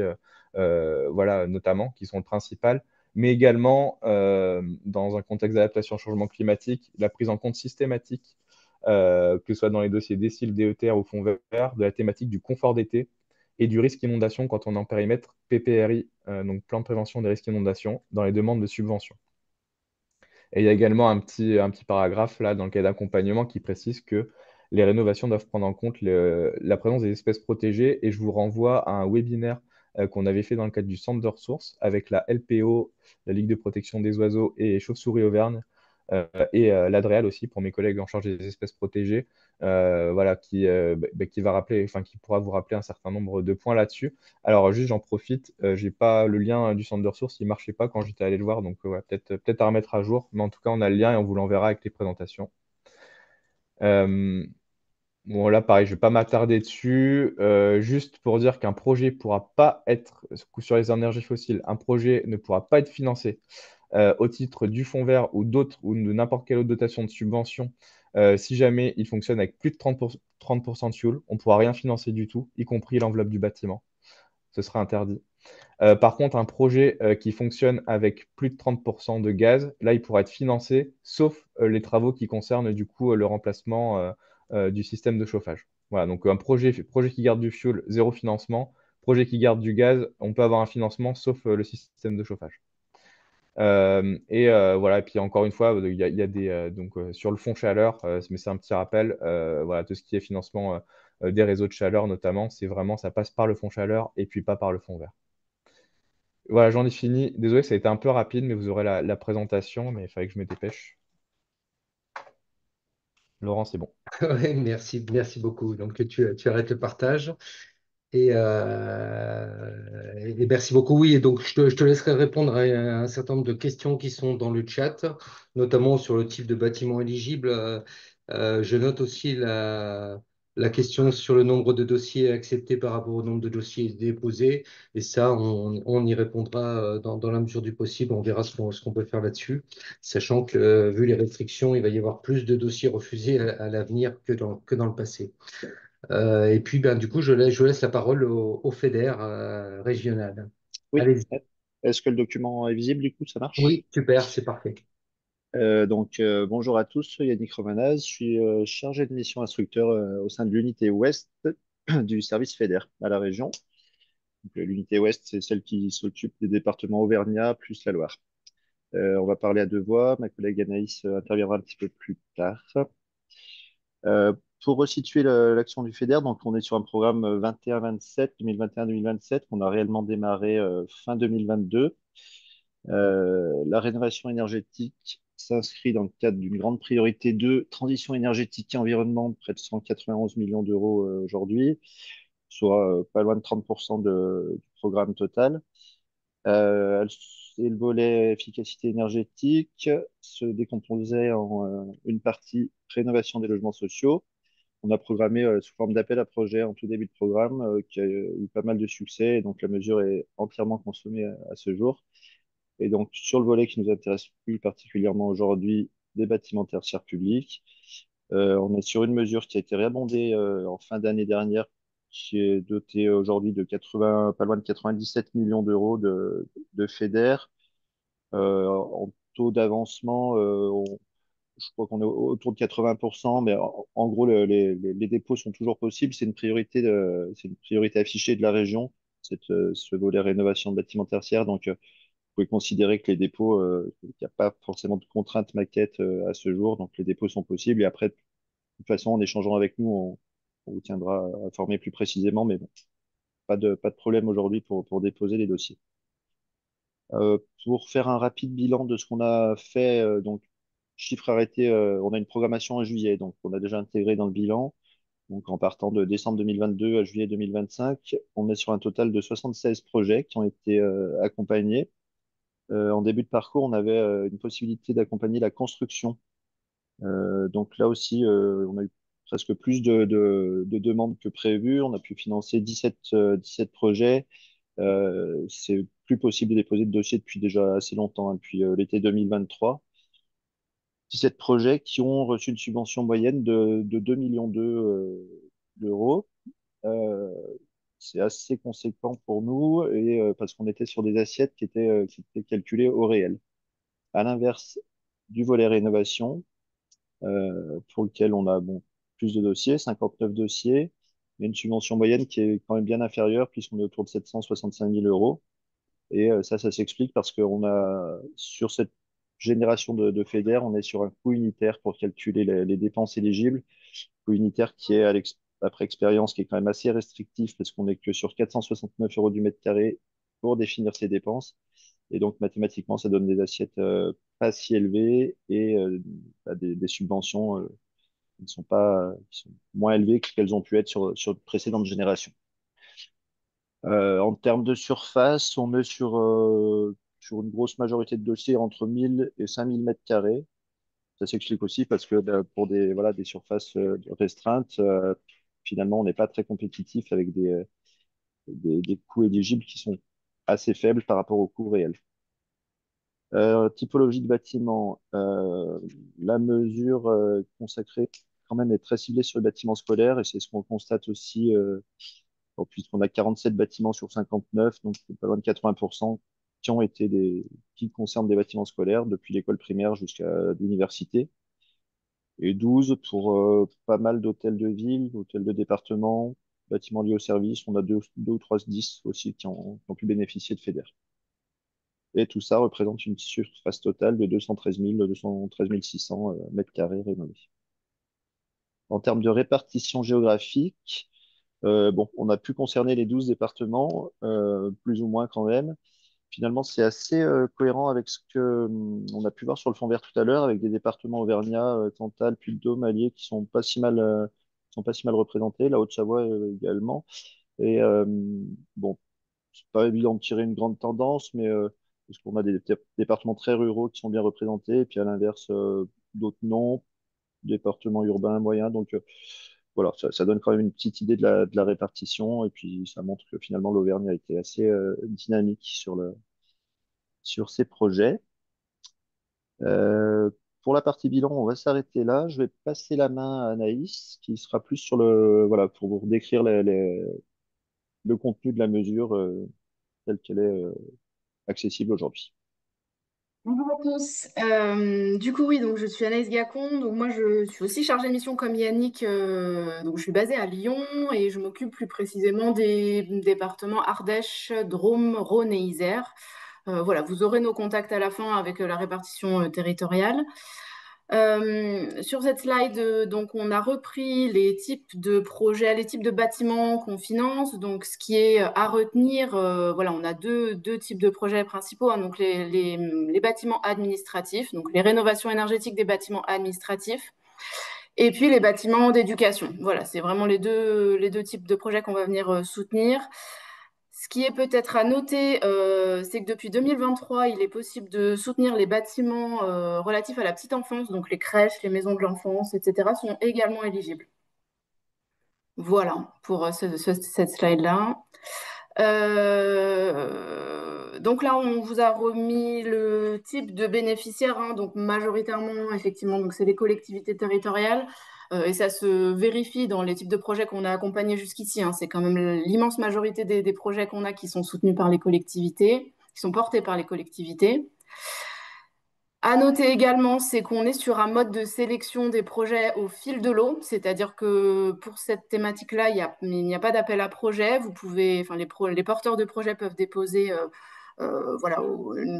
voilà, notamment, qui sont le principal, mais également, dans un contexte d'adaptation au changement climatique, la prise en compte systématique, que ce soit dans les dossiers décile, DETR ou fond vert, de la thématique du confort d'été et du risque inondation quand on est en périmètre PPRI, donc plan de prévention des risques inondation, dans les demandes de subvention. Et il y a également un petit paragraphe là dans le cas d'accompagnement qui précise que les rénovations doivent prendre en compte la présence des espèces protégées. Et je vous renvoie à un webinaire qu'on avait fait dans le cadre du centre de ressources avec la LPO, la Ligue de protection des oiseaux et Chauves-souris Auvergne, et l'Adréal aussi pour mes collègues en charge des espèces protégées, voilà, qui va rappeler, enfin, qui pourra vous rappeler un certain nombre de points là-dessus. Alors, juste, j'en profite, j'ai pas le lien du centre de ressources, il marchait pas quand j'étais allé le voir, donc ouais, peut-être à remettre à jour, mais en tout cas, on a le lien et on vous l'enverra avec les présentations. Euh, bon, là, pareil, je vais pas m'attarder dessus, juste pour dire qu'un projet pourra pas être, sur les énergies fossiles, un projet ne pourra pas être financé au titre du fonds vert ou d'autres ou de n'importe quelle autre dotation de subvention. Si jamais il fonctionne avec plus de 30% de fuel, on ne pourra rien financer du tout, y compris l'enveloppe du bâtiment. Ce sera interdit. Par contre, un projet qui fonctionne avec plus de 30% de gaz, là, il pourra être financé, sauf les travaux qui concernent du coup le remplacement du système de chauffage. Voilà, donc un projet qui garde du fuel, zéro financement. Projet qui garde du gaz, on peut avoir un financement, sauf le système de chauffage. Voilà, et puis encore une fois, il y a donc sur le fonds chaleur, mais c'est un petit rappel, voilà, tout ce qui est financement des réseaux de chaleur notamment, c'est vraiment, ça passe par le fonds chaleur et puis pas par le fonds vert. Voilà, j'en ai fini. Désolé, ça a été un peu rapide, mais vous aurez la présentation, mais il fallait que je me dépêche. Laurent, c'est bon. Ouais, merci beaucoup. Donc, tu arrêtes le partage. Et merci beaucoup. Oui, et donc je te laisserai répondre à un certain nombre de questions qui sont dans le chat, notamment sur le type de bâtiment éligible. Je note aussi la question sur le nombre de dossiers acceptés par rapport au nombre de dossiers déposés. Et ça, on y répondra dans la mesure du possible. On verra ce qu'on peut faire là-dessus, sachant que vu les restrictions, il va y avoir plus de dossiers refusés à l'avenir que dans le passé. Et puis, ben, du coup, je laisse la parole au FEDER régional. Oui. Allez-y. Est-ce que le document est visible du coup, ça marche? Oui, super, c'est parfait. Bonjour à tous, Yannick Romanaz, je suis chargé de mission instructeur au sein de l'unité Ouest du service FEDER à la région. L'unité Ouest, c'est celle qui s'occupe des départements Auvergnat plus la Loire. On va parler à deux voix, ma collègue Anaïs interviendra un petit peu plus tard. Euh, pour resituer l'action du FEDER, donc on est sur un programme 21-27, 2021-2027, qu'on a réellement démarré fin 2022. La rénovation énergétique s'inscrit dans le cadre d'une grande priorité de transition énergétique et environnement de près de 191 millions d'euros aujourd'hui, soit pas loin de 30% du programme total. Et le volet efficacité énergétique se décomposait en une partie rénovation des logements sociaux. On a programmé sous forme d'appel à projet en tout début de programme, qui a eu pas mal de succès, et donc la mesure est entièrement consommée à ce jour. Et donc sur le volet qui nous intéresse plus particulièrement aujourd'hui, des bâtiments tertiaires publics, on est sur une mesure qui a été réabondée en fin d'année dernière, qui est dotée aujourd'hui de 80, pas loin de 97 millions d'euros de FEDER. En taux d'avancement, je crois qu'on est autour de 80%, mais en gros, les dépôts sont toujours possibles. C'est une priorité affichée de la région, ce volet rénovation de bâtiments tertiaires. Donc, vous pouvez considérer que les dépôts, il n'y a pas forcément de contraintes maquettes à ce jour, donc les dépôts sont possibles. Et après, de toute façon, en échangeant avec nous, on vous tiendra informé plus précisément, mais bon, pas de problème aujourd'hui pour déposer les dossiers. Pour faire un rapide bilan de ce qu'on a fait, donc chiffre arrêté, on a une programmation en juillet, donc on a déjà intégré dans le bilan. Donc en partant de décembre 2022 à juillet 2025, on est sur un total de 76 projets qui ont été accompagnés. En début de parcours, on avait une possibilité d'accompagner la construction. Donc là aussi, on a eu presque plus de demandes que prévu. On a pu financer 17 projets. C'est plus possible de déposer de dossier depuis déjà assez longtemps, hein, depuis l'été 2023. 17 projets qui ont reçu une subvention moyenne de 2 millions d'euros. Euh, c'est assez conséquent pour nous et parce qu'on était sur des assiettes qui étaient calculées au réel. À l'inverse du volet rénovation, pour lequel on a bon, plus de dossiers, 59 dossiers, mais une subvention moyenne qui est quand même bien inférieure puisqu'on est autour de 765 000 euros. Et ça s'explique parce qu'on a, sur cette génération de FEDER, on est sur un coût unitaire pour calculer les dépenses éligibles, coût unitaire qui est, après expérience, qui est quand même assez restrictif parce qu'on est que sur 469 euros du mètre carré pour définir ces dépenses. Et donc, mathématiquement, ça donne des assiettes pas si élevées et des subventions qui sont moins élevées que ce qu'elles ont pu être sur de précédentes générations. En termes de surface, on est sur une grosse majorité de dossiers entre 1000 et 5000 mètres carrés. Ça s'explique aussi parce que pour voilà, des surfaces restreintes, finalement, on n'est pas très compétitif avec des coûts éligibles qui sont assez faibles par rapport aux coûts réels. Typologie de bâtiment, la mesure consacrée quand même est très ciblée sur le bâtiment scolaire et c'est ce qu'on constate aussi bon, puisqu'on a 47 bâtiments sur 59, donc pas loin de 80% qui concernent des bâtiments scolaires, depuis l'école primaire jusqu'à l'université, et 12 pour pas mal d'hôtels de ville, hôtels de département, bâtiments liés au service. On a deux ou trois 10 aussi qui ont pu bénéficier de FEDER. Et tout ça représente une surface totale de 213 600 mètres carrés rénovés. En termes de répartition géographique, bon, on a pu concerner les 12 départements, plus ou moins quand même. Finalement, c'est assez cohérent avec ce que on a pu voir sur le fond vert tout à l'heure, avec des départements auvergnats, Cantal, Puy-de-Dôme, Allier, qui sont pas si mal représentés, la Haute-Savoie également. Et bon, c'est pas évident de tirer une grande tendance, mais parce qu'on a des départements très ruraux qui sont bien représentés, et puis à l'inverse, d'autres non, départements urbains moyens. Donc voilà, ça donne quand même une petite idée de la répartition, et puis ça montre que finalement l'Auvergne a été assez dynamique sur ces projets. Euh, pour la partie bilan, on va s'arrêter là. Je vais passer la main à Anaïs, qui sera plus voilà, pour vous décrire le contenu de la mesure telle qu'elle est accessible aujourd'hui. Bonjour à tous. Du coup, oui, donc je suis Anaïs Gacon. Donc moi, je suis aussi chargée de mission comme Yannick. Donc je suis basée à Lyon et je m'occupe plus précisément des départements Ardèche, Drôme, Rhône et Isère. Voilà, vous aurez nos contacts à la fin avec la répartition territoriale. Sur cette slide, donc, on a repris les types de projets, les types de bâtiments qu'on finance. Donc, ce qui est à retenir, voilà, on a deux types de projets principaux, hein. Donc, les bâtiments administratifs, donc les rénovations énergétiques des bâtiments administratifs, et puis les bâtiments d'éducation. Voilà, c'est vraiment les deux types de projets qu'on va venir soutenir. Ce qui est peut-être à noter, c'est que depuis 2023, il est possible de soutenir les bâtiments relatifs à la petite enfance, donc les crèches, les maisons de l'enfance, etc., sont également éligibles. Voilà pour cette slide-là. Donc là, on vous a remis le type de bénéficiaires, hein, donc majoritairement, effectivement, donc c'est les collectivités territoriales. Et ça se vérifie dans les types de projets qu'on a accompagnés jusqu'ici, hein. C'est quand même l'immense majorité des projets qu'on a qui sont soutenus par les collectivités, qui sont portés par les collectivités. À noter également, c'est qu'on est sur un mode de sélection des projets au fil de l'eau, c'est-à-dire que pour cette thématique-là, il n'y a pas d'appel à projet. Vous pouvez, enfin, les porteurs de projets peuvent déposer, voilà,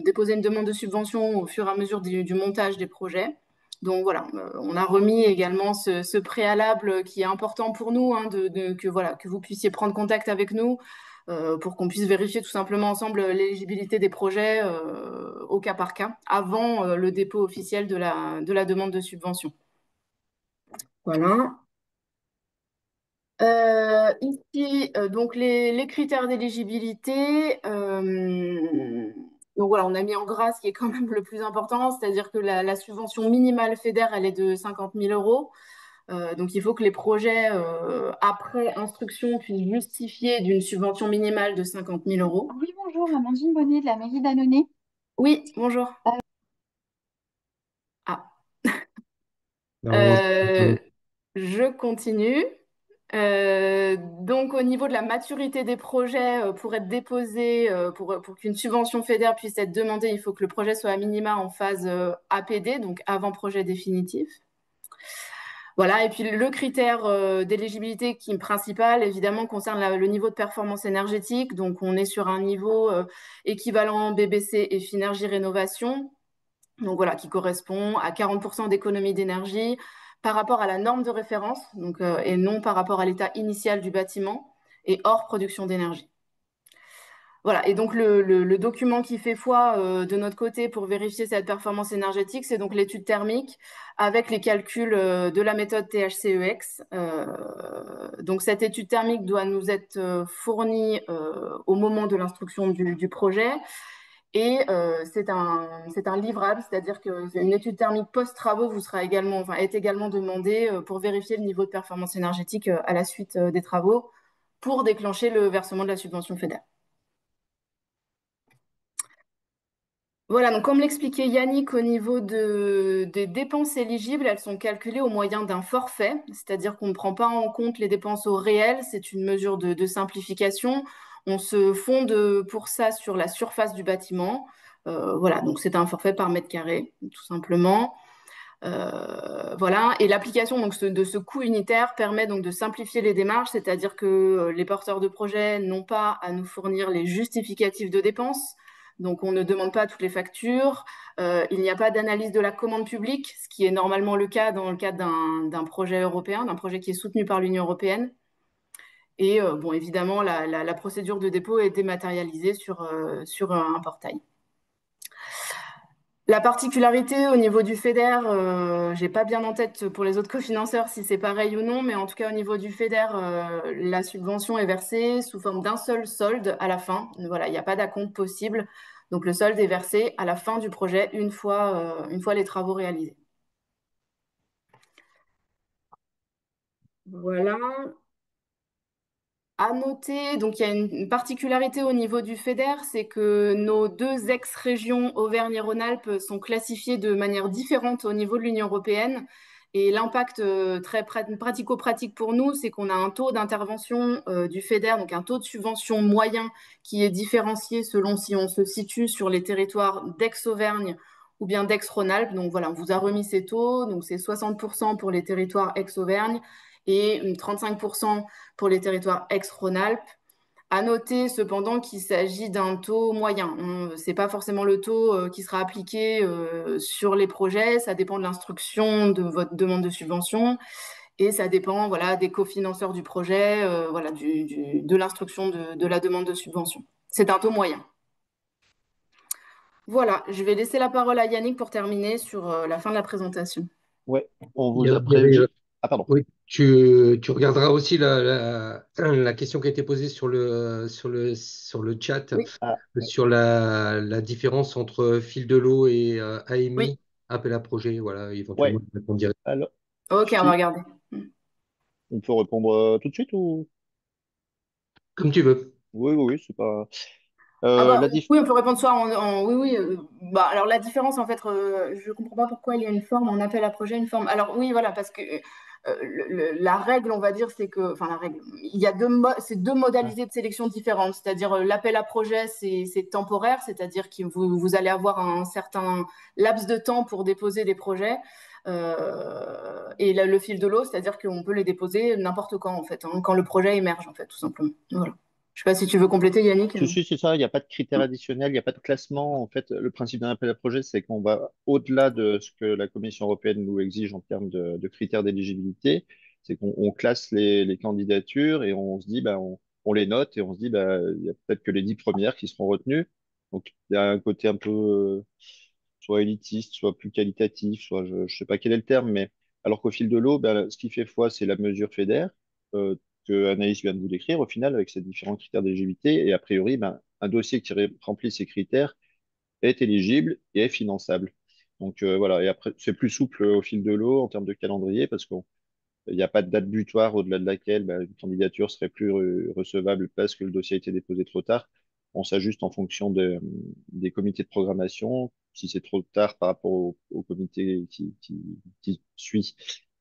déposer une demande de subvention au fur et à mesure du montage des projets. Donc voilà, on a remis également ce préalable qui est important pour nous, hein, voilà, que vous puissiez prendre contact avec nous pour qu'on puisse vérifier tout simplement ensemble l'éligibilité des projets au cas par cas avant le dépôt officiel de la demande de subvention. Voilà. Ici, donc les critères d'éligibilité. Donc voilà, on a mis en gras ce qui est quand même le plus important, c'est-à-dire que la subvention minimale FEDER, elle est de 50 000 euros. Donc il faut que les projets, après instruction, puissent justifier d'une subvention minimale de 50 000 euros. Oui, bonjour, Amandine Bonnet de la mairie d'Annonay. Oui, bonjour. Ah. Non, Je continue. Donc, au niveau de la maturité des projets, pour être déposé, pour qu'une subvention FEDER puisse être demandée, il faut que le projet soit à minima en phase APD, donc avant projet définitif. Voilà, et puis le critère d'éligibilité qui est principal, évidemment, concerne le niveau de performance énergétique. Donc, on est sur un niveau équivalent BBC et Finergie Rénovation, donc voilà, qui correspond à 40% d'économie d'énergie par rapport à la norme de référence, donc, et non par rapport à l'état initial du bâtiment et hors production d'énergie. Voilà, et donc le document qui fait foi de notre côté pour vérifier cette performance énergétique, c'est donc l'étude thermique avec les calculs de la méthode THCEX. Donc cette étude thermique doit nous être fournie au moment de l'instruction du projet. Et c'est un livrable, c'est-à-dire qu'une étude thermique post-travaux vous sera également, enfin, est également demandée pour vérifier le niveau de performance énergétique à la suite des travaux pour déclencher le versement de la subvention FEDER. Voilà, donc comme l'expliquait Yannick, au niveau des dépenses éligibles, elles sont calculées au moyen d'un forfait, c'est-à-dire qu'on ne prend pas en compte les dépenses au réel, c'est une mesure de simplification. On se fonde pour ça sur la surface du bâtiment. Voilà, donc c'est un forfait par mètre carré, tout simplement. Voilà, et l'application donc, de ce coût unitaire permet donc de simplifier les démarches, c'est-à-dire que les porteurs de projets n'ont pas à nous fournir les justificatifs de dépenses. Donc, on ne demande pas toutes les factures. Il n'y a pas d'analyse de la commande publique, ce qui est normalement le cas dans le cadre d'un projet européen, d'un projet qui est soutenu par l'Union européenne. Et bon, évidemment, la procédure de dépôt est dématérialisée sur un portail. La particularité au niveau du FEDER, j'ai pas bien en tête pour les autres cofinanceurs si c'est pareil ou non, mais en tout cas au niveau du FEDER, la subvention est versée sous forme d'un seul solde à la fin. Voilà, il n'y a pas d'acompte possible. Donc le solde est versé à la fin du projet une fois les travaux réalisés. Voilà. À noter, donc il y a une particularité au niveau du FEDER, c'est que nos deux ex-régions Auvergne et Rhône-Alpes sont classifiées de manière différente au niveau de l'Union européenne. Et l'impact très pratico-pratique pour nous, c'est qu'on a un taux d'intervention du FEDER, donc un taux de subvention moyen qui est différencié selon si on se situe sur les territoires d'ex-Auvergne ou bien d'ex-Rhône-Alpes. Donc voilà, on vous a remis ces taux, donc c'est 60% pour les territoires ex-Auvergne et 35% pour les territoires ex-Rhône-Alpes. À noter cependant qu'il s'agit d'un taux moyen. Ce n'est pas forcément le taux qui sera appliqué sur les projets. Ça dépend de l'instruction de votre demande de subvention et ça dépend voilà, des cofinanceurs du projet, voilà, de l'instruction de la demande de subvention. C'est un taux moyen. Voilà, je vais laisser la parole à Yannick pour terminer sur la fin de la présentation. Ouais, on Il y vous a il y avait, prévu. Ah, pardon. oui, tu regarderas aussi la question qui a été posée sur le chat, Oui, Ah, ouais. sur la différence entre fil de l'eau et oui, AMI, appel à projet. Voilà, Ouais. éventuellement, je répondre direct. Alors, ok, on va si regarder. on peut répondre tout de suite ou? Comme tu veux. Oui, oui, oui, c'est pas. Ah bah La diff. oui, on peut répondre soit oui, oui. Bah alors la différence en fait, je comprends pas pourquoi il y a une forme en appel à projet, une forme. Alors oui, voilà, parce que la règle, on va dire, c'est que, enfin la règle, il y a c'est deux Ah, modalités de sélection différentes. C'est-à-dire l'appel à projet, c'est temporaire, c'est-à-dire que vous allez avoir un certain laps de temps pour déposer des projets. Et le fil de l'eau, c'est-à-dire qu'on peut les déposer n'importe quand en fait, hein, quand le projet émerge en fait, tout simplement. Voilà. Je sais pas si tu veux compléter, Yannick. si, c'est ça, il n'y a pas de critères additionnels, il n'y a pas de classement. En fait, le principe d'un appel à projet, c'est qu'on va au-delà de ce que la Commission européenne nous exige en termes de critères d'éligibilité. C'est qu'on classe les candidatures et on se dit, bah, on les note et on se dit, bah, il y a peut-être que les 10 premières qui seront retenues. Donc, il y a un côté un peu soit élitiste, soit plus qualitatif, soit je ne sais pas quel est le terme, mais alors qu'au fil de l'eau, ben, ce qui fait foi, c'est la mesure FEDER euh, que Anaïs vient de vous décrire au final avec ses différents critères d'éligibilité. Et a priori, ben, un dossier qui remplit ces critères est éligible et est finançable. Donc voilà, et après, c'est plus souple au fil de l'eau en termes de calendrier parce qu'il n'y a pas de date butoir au-delà de laquelle ben, une candidature serait plus recevable parce que le dossier a été déposé trop tard. On s'ajuste en fonction des comités de programmation. Si c'est trop tard par rapport au comité qui suit,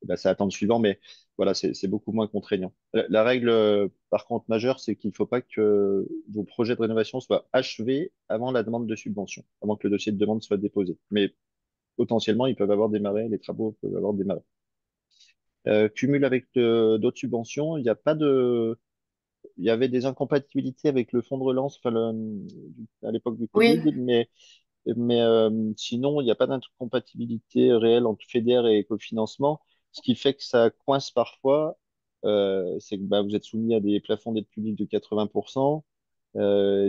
ben, ça attend le suivant, mais voilà, c'est beaucoup moins contraignant. La règle, par contre, majeure, c'est qu'il ne faut pas que vos projets de rénovation soient achevés avant la demande de subvention, avant que le dossier de demande soit déposé. Mais potentiellement, ils peuvent avoir démarré, les travaux peuvent avoir démarré. Cumul avec d'autres subventions, il n'y a pas de, il y avait des incompatibilités avec le fonds de relance, enfin à l'époque du Oui, Covid, mais sinon il n'y a pas d'incompatibilité réelle entre FEDER et cofinancement, ce qui fait que ça coince parfois. C'est que bah, vous êtes soumis à des plafonds d'aide publique de 80%,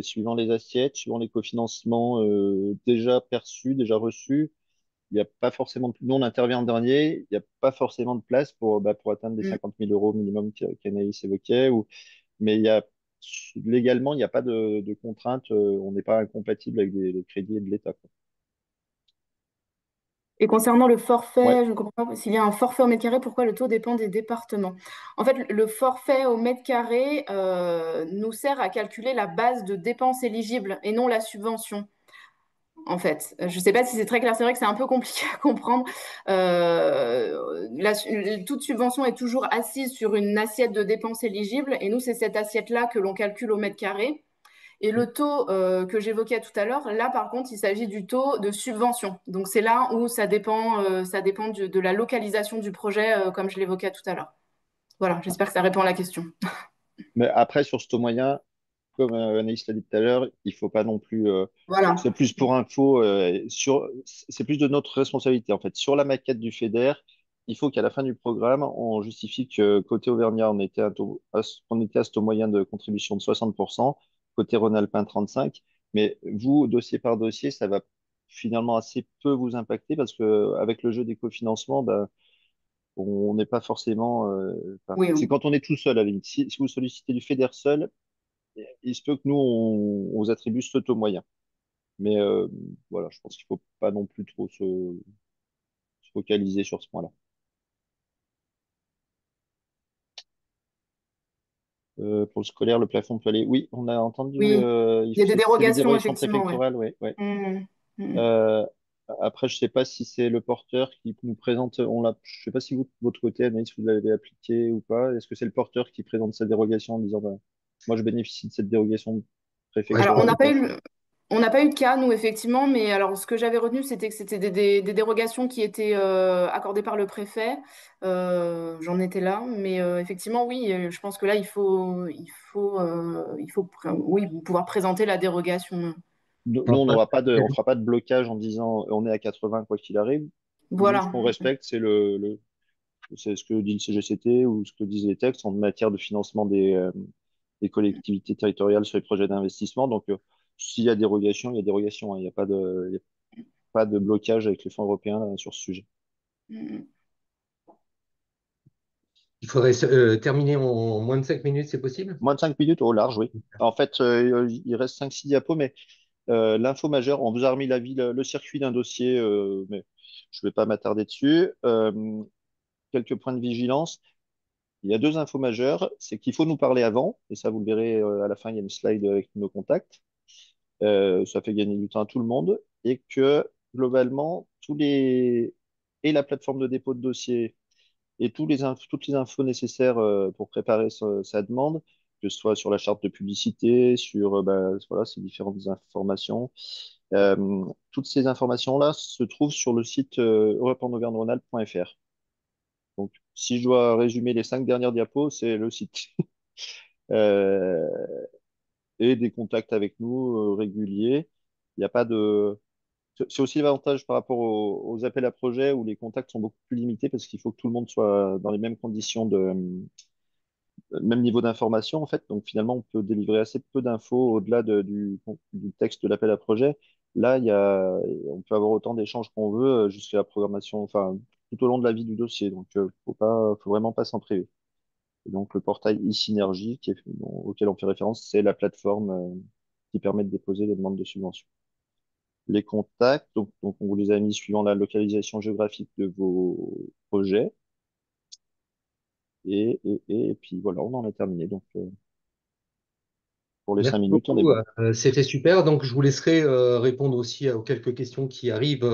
suivant les assiettes, suivant les cofinancements déjà perçus, déjà reçus. Il n'y a pas forcément nous, on intervient en dernier, il n'y a pas forcément de place pour atteindre les mm. 50 000 euros minimum qu'Anaïs évoquait. Mais légalement, il n'y a pas de contrainte. On n'est pas incompatible avec les crédits de l'État, quoi. Et concernant le Ouais. forfait, je ne comprends pas s'il y a un forfait au mètre carré, pourquoi le taux dépend des départements. En fait, le forfait au mètre carré nous sert à calculer la base de dépenses éligibles et non la subvention. En fait, je ne sais pas si c'est très clair, c'est vrai que c'est un peu compliqué à comprendre. Toute subvention est toujours assise sur une assiette de dépenses éligibles et nous, c'est cette assiette-là que l'on calcule au mètre carré. Et le taux que j'évoquais tout à l'heure, là par contre, il s'agit du taux de subvention. Donc c'est là où ça dépend de la localisation du projet, comme je l'évoquais tout à l'heure. Voilà, j'espère que ça répond à la question. Mais après, sur ce taux moyen, comme Anaïs l'a dit tout à l'heure, il faut pas non plus. Voilà. C'est plus pour info. C'est plus de notre responsabilité en fait. Sur la maquette du FEDER, il faut qu'à la fin du programme, on justifie que côté Auvergnat, on était à ce taux moyen de contribution de 60%, côté Rhône-Alpin 35%. Mais vous, dossier par dossier, ça va finalement assez peu vous impacter parce que avec le jeu des cofinancements, ben, on n'est pas forcément. Enfin, Oui, c'est oui. quand on est tout seul à la limite. Si vous sollicitez du FEDER seul, il se peut que nous, on vous attribue ce taux moyen. Mais voilà, je pense qu'il faut pas non plus trop se focaliser sur ce point-là. Pour le scolaire, le plafond peut aller. Oui, on a entendu. Oui, il y a des C'est des dérogations, dérogations effectivement, ouais. préfectorales, ouais, ouais. Mmh, mmh. Euh, après, je sais pas si c'est le porteur qui nous présente. Je sais pas si vous, de votre côté, Anaïs, vous l'avez appliqué ou pas. Est-ce que c'est le porteur qui présente sa dérogation en disant, bah, moi, je bénéficie de cette dérogation Ouais, je Alors, pense préfectorale ou pas? On n'a pas eu de cas, nous, effectivement, mais alors ce que j'avais retenu, c'était que c'était des dérogations qui étaient accordées par le préfet. J'en étais là, mais effectivement, oui, je pense que là, oui, pouvoir présenter la dérogation. Nous, on fera pas de blocage en disant on est à 80 quoi qu'il arrive. Nous, ce Voilà. qu'on respecte, c'est ce que dit le CGCT ou ce que disent les textes en matière de financement des collectivités territoriales sur les projets d'investissement. Donc, s'il y a dérogation, il y a dérogation, hein. Il y a pas de blocage avec les fonds européens là, sur ce sujet. Mm. Il faudrait terminer en moins de 5 minutes, c'est possible? Moins de 5 minutes au large, oui. En fait, il reste 5-6 diapos, mais l'info majeure, on vous a remis le circuit d'un dossier, mais je ne vais pas m'attarder dessus. Quelques points de vigilance. Il y a deux infos majeures. C'est qu'il faut nous parler avant, et ça, vous le verrez à la fin, il y a une slide avec nos contacts. Ça fait gagner du temps à tout le monde. Et que, globalement, et la plateforme de dépôt de dossier et toutes les infos nécessaires pour préparer sa demande, que ce soit sur la charte de publicité, sur voilà, ces différentes informations. Toutes ces informations-là se trouvent sur le site europeanauvergne-rhône-alpes.fr. Donc, si je dois résumer les 5 dernières diapos, c'est le site. Euh, et des contacts avec nous réguliers. Il n'y a pas de. C'est aussi l'avantage par rapport aux appels à projets où les contacts sont beaucoup plus limités parce qu'il faut que tout le monde soit dans les mêmes conditions même niveau d'information en fait. Donc finalement, on peut délivrer assez peu d'infos au-delà du texte de l'appel à projet. Là, on peut avoir autant d'échanges qu'on veut jusqu'à la programmation, enfin tout au long de la vie du dossier. Donc, faut vraiment pas s'en priver. Et donc, le portail e-Synergie auquel on fait référence, c'est la plateforme qui permet de déposer les demandes de subvention. Les contacts, donc on vous les a mis suivant la localisation géographique de vos projets. Et puis voilà, on en a terminé. Donc, pour les 5 Merci minutes, on est beaucoup. bon. C'était super. Donc, je vous laisserai répondre aussi aux quelques questions qui arrivent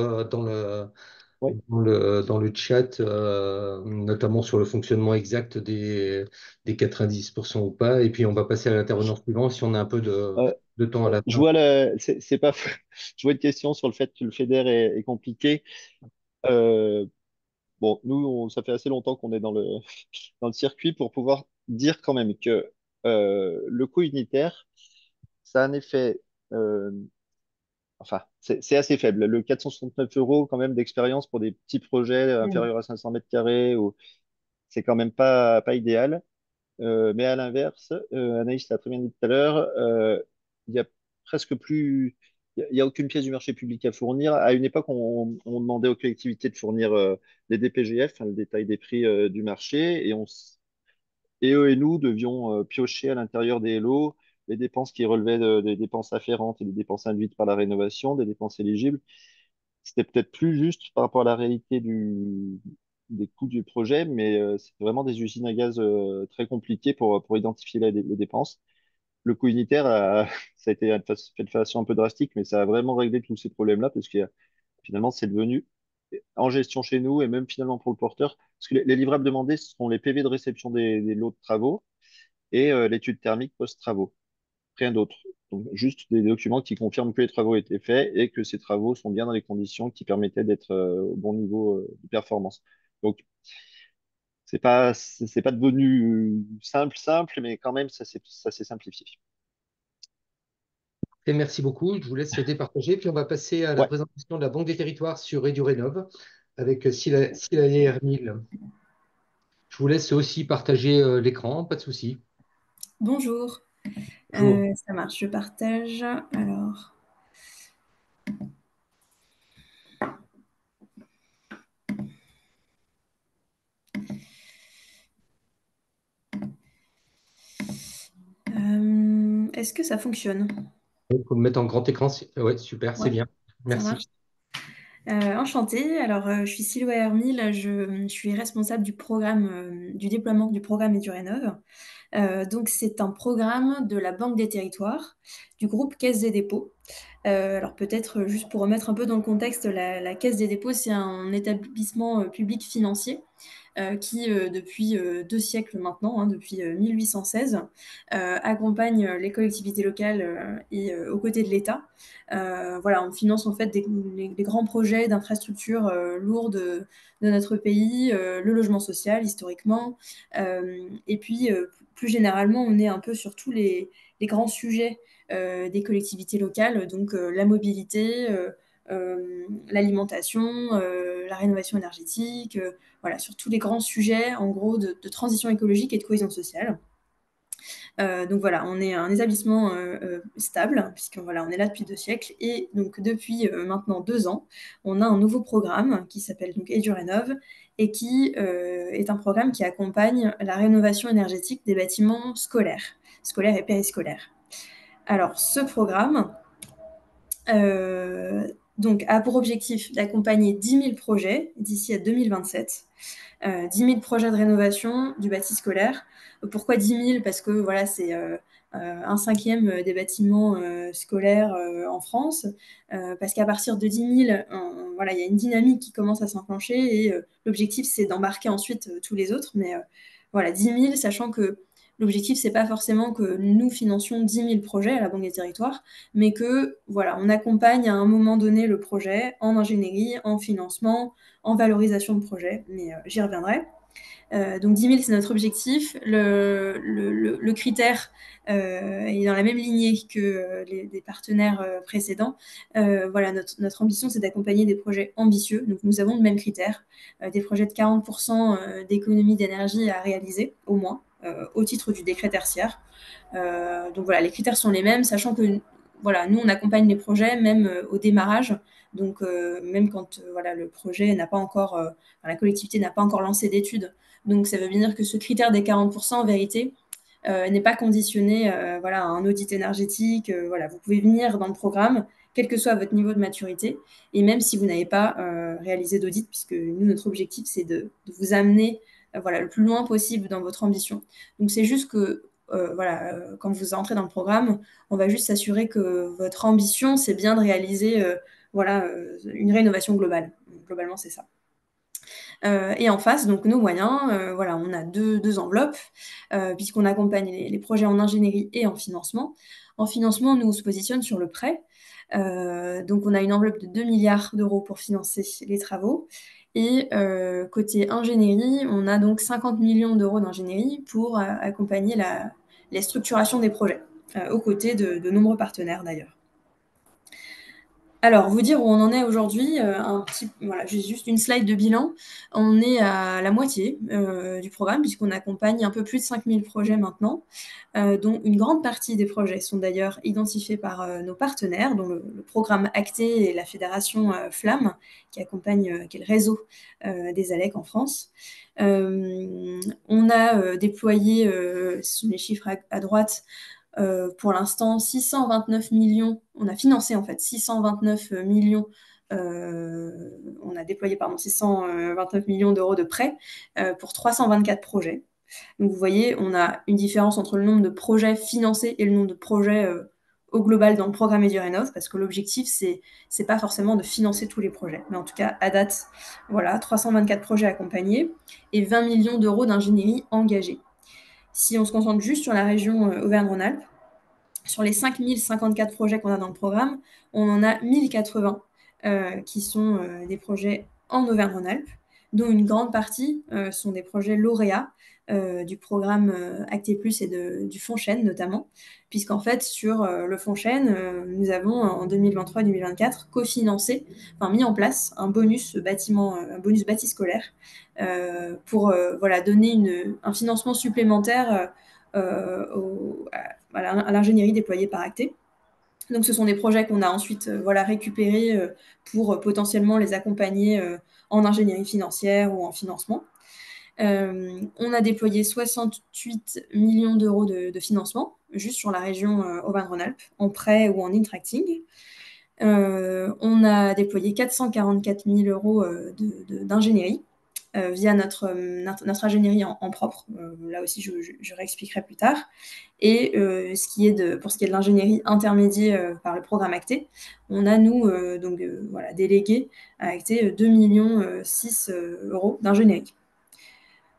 Oui. dans le chat, notamment sur le fonctionnement exact des 90% ou pas. Et puis, on va passer à l'intervenant suivant si on a un peu Euh, de temps à la je fin. vois c'est pas, je vois une question sur le fait que le FEDER est compliqué. Euh, bon, nous, ça fait assez longtemps qu'on est dans le circuit pour pouvoir dire quand même que le coût unitaire, ça a un effet, euh, enfin, c'est assez faible. Le 469 euros quand même d'expérience pour des petits projets Mm. inférieurs à 500 mètres carrés, c'est quand même pas idéal. Mais à l'inverse, Anaïs l'a très bien dit tout à l'heure, il y a presque plus, il y a aucune pièce du marché public à fournir. À une époque, on demandait aux collectivités de fournir les DPGF, enfin, le détail des prix du marché, et eux et nous devions piocher à l'intérieur des lots les dépenses qui relevaient des dépenses afférentes et des dépenses induites par la rénovation, des dépenses éligibles. C'était peut-être plus juste par rapport à la réalité des coûts du projet, mais c'est vraiment des usines à gaz très compliquées pour identifier les dépenses. Le coût unitaire, ça a été fait de façon un peu drastique, mais ça a vraiment réglé tous ces problèmes-là, parce que finalement, c'est devenu en gestion chez nous et même finalement pour le porteur, parce que les livrables demandés, ce sont les PV de réception des lots de travaux et l'étude thermique post-travaux. Rien d'autre. Donc, juste des documents qui confirment que les travaux ont été faits et que ces travaux sont bien dans les conditions qui permettaient d'être au bon niveau de performance. Donc, c'est pas devenu simple, mais quand même, ça s'est simplifié. Et merci beaucoup. Je vous laisse départager. Puis, on va passer à la Ouais. présentation de la Banque des Territoires sur EduRénov avec Silaye Hermil. Je vous laisse aussi partager l'écran, pas de souci. Bonjour. Bonjour. Ça marche, je partage. Alors, est-ce que ça fonctionne? Il faut me mettre en grand écran. Ouais, super, c'est Ouais, bien. ça marche. Merci. Enchantée. Alors, je suis Sylvie Hermil. Je suis responsable du programme, du déploiement du programme EduRénov. Donc, c'est un programme de la Banque des Territoires, du groupe Caisse des dépôts. Alors peut-être juste pour remettre un peu dans le contexte, la Caisse des dépôts, c'est un établissement public financier qui, depuis 2 siècles maintenant, hein, depuis 1816, accompagne les collectivités locales et aux côtés de l'État. Voilà, on finance en fait les grands projets d'infrastructures lourdes de notre pays, le logement social historiquement, et puis plus généralement, on est un peu sur tous les grands sujets des collectivités locales, donc la mobilité, l'alimentation, la rénovation énergétique, voilà, sur tous les grands sujets, en gros, de transition écologique et de cohésion sociale. Donc voilà, on est un établissement stable, puisqu'on voilà, on est là depuis 2 siècles, et donc depuis maintenant 2 ans, on a un nouveau programme qui s'appelle donc EduRénov, et qui est un programme qui accompagne la rénovation énergétique des bâtiments scolaires et périscolaires. Alors, ce programme donc, a pour objectif d'accompagner 10 000 projets d'ici à 2027. 10 000 projets de rénovation du bâti scolaire. Pourquoi 10 000? Parce que voilà, c'est un cinquième des bâtiments scolaires en France. Parce qu'à partir de 10 000, voilà, il y a une dynamique qui commence à s'enclencher et l'objectif, c'est d'embarquer ensuite tous les autres. Mais voilà, 10 000, sachant que l'objectif, c'est pas forcément que nous financions 10 000 projets à la Banque des Territoires, mais que voilà, on accompagne à un moment donné le projet en ingénierie, en financement, en valorisation de projet, mais j'y reviendrai. Donc 10 000, c'est notre objectif. Le critère est dans la même lignée que les partenaires précédents. Voilà, notre ambition, c'est d'accompagner des projets ambitieux. Donc nous avons le même critère, des projets de 40% d'économie d'énergie à réaliser, au moins, au titre du décret tertiaire. Donc voilà, les critères sont les mêmes, sachant que voilà, nous, on accompagne les projets même au démarrage. Donc, même quand voilà, le projet n'a pas encore, la collectivité n'a pas encore lancé d'études. Donc, ça veut bien dire que ce critère des 40%, en vérité, n'est pas conditionné voilà, à un audit énergétique. Voilà, vous pouvez venir dans le programme, quel que soit votre niveau de maturité, et même si vous n'avez pas réalisé d'audit, puisque nous, notre objectif, c'est de vous amener voilà, le plus loin possible dans votre ambition. Donc, c'est juste que voilà, quand vous entrez dans le programme, on va juste s'assurer que votre ambition, c'est bien de réaliser voilà, une rénovation globale. Globalement, c'est ça. Et en face, donc nos moyens, voilà, on a deux enveloppes, puisqu'on accompagne les projets en ingénierie et en financement. En financement, nous, on se positionne sur le prêt. Donc, on a une enveloppe de 2 milliards d'euros pour financer les travaux. Et côté ingénierie, on a donc 50 millions d'euros d'ingénierie pour accompagner les structurations des projets, aux côtés de nombreux partenaires d'ailleurs. Alors, vous dire où on en est aujourd'hui, voilà, j'ai juste une slide de bilan. On est à la moitié du programme, puisqu'on accompagne un peu plus de 5 000 projets maintenant, dont une grande partie des projets sont d'ailleurs identifiés par nos partenaires, dont le programme Acté et la fédération Flamme, qui accompagne, qui est le réseau des ALEC en France. On a déployé, ce sont les chiffres à droite, pour l'instant, 629 millions, on a financé en fait 629 millions, on a déployé 629 millions d'euros de prêts pour 324 projets. Donc vous voyez, on a une différence entre le nombre de projets financés et le nombre de projets au global dans le programme EduRénov, parce que l'objectif, c'est pas forcément de financer tous les projets. Mais en tout cas, à date, voilà, 324 projets accompagnés et 20 millions d'euros d'ingénierie engagée. Si on se concentre juste sur la région Auvergne-Rhône-Alpes, sur les 5054 projets qu'on a dans le programme, on en a 1080 qui sont des projets en Auvergne-Rhône-Alpes, dont une grande partie sont des projets lauréats du programme Acté Plus et du FONCHEN notamment, puisqu'en fait, sur le FONCHEN, nous avons en 2023 et 2024 cofinancé, enfin mis en place un bonus bâti scolaire pour voilà, donner un financement supplémentaire à l'ingénierie déployée par Acté. Donc, ce sont des projets qu'on a ensuite voilà, récupérés pour potentiellement les accompagner en ingénierie financière ou en financement. On a déployé 68 millions d'euros de financement, juste sur la région Auvergne-Rhône-Alpes, en prêt ou en in-tracting. On a déployé 444 000 euros d'ingénierie via notre ingénierie en propre. Là aussi, je réexpliquerai plus tard. Et pour ce qui est de l'ingénierie intermédiaire par le programme Acté, on a, nous, délégué à Acté 2,6 millions euros d'ingénierie.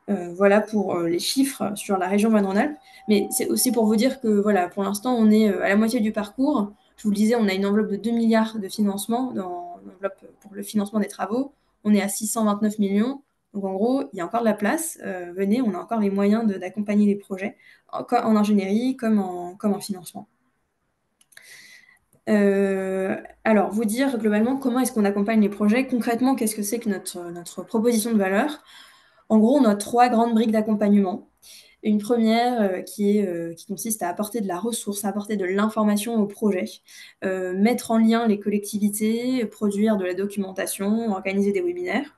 Voilà pour les chiffres sur la région Auvergne-Rhône-Alpes. Mais c'est aussi pour vous dire que voilà, pour l'instant, on est à la moitié du parcours. Je vous le disais, on a une enveloppe de 2 milliards de financement dans l'enveloppe pour le financement des travaux. On est à 629 millions. Donc en gros, il y a encore de la place. Venez, on a encore les moyens d'accompagner les projets en ingénierie comme en financement. Alors, vous dire globalement comment est-ce qu'on accompagne les projets. Concrètement, qu'est-ce que c'est que notre proposition de valeur? En gros, on a 3 grandes briques d'accompagnement. Une première qui consiste à apporter de la ressource, à apporter de l'information au projet, mettre en lien les collectivités, produire de la documentation, organiser des webinaires.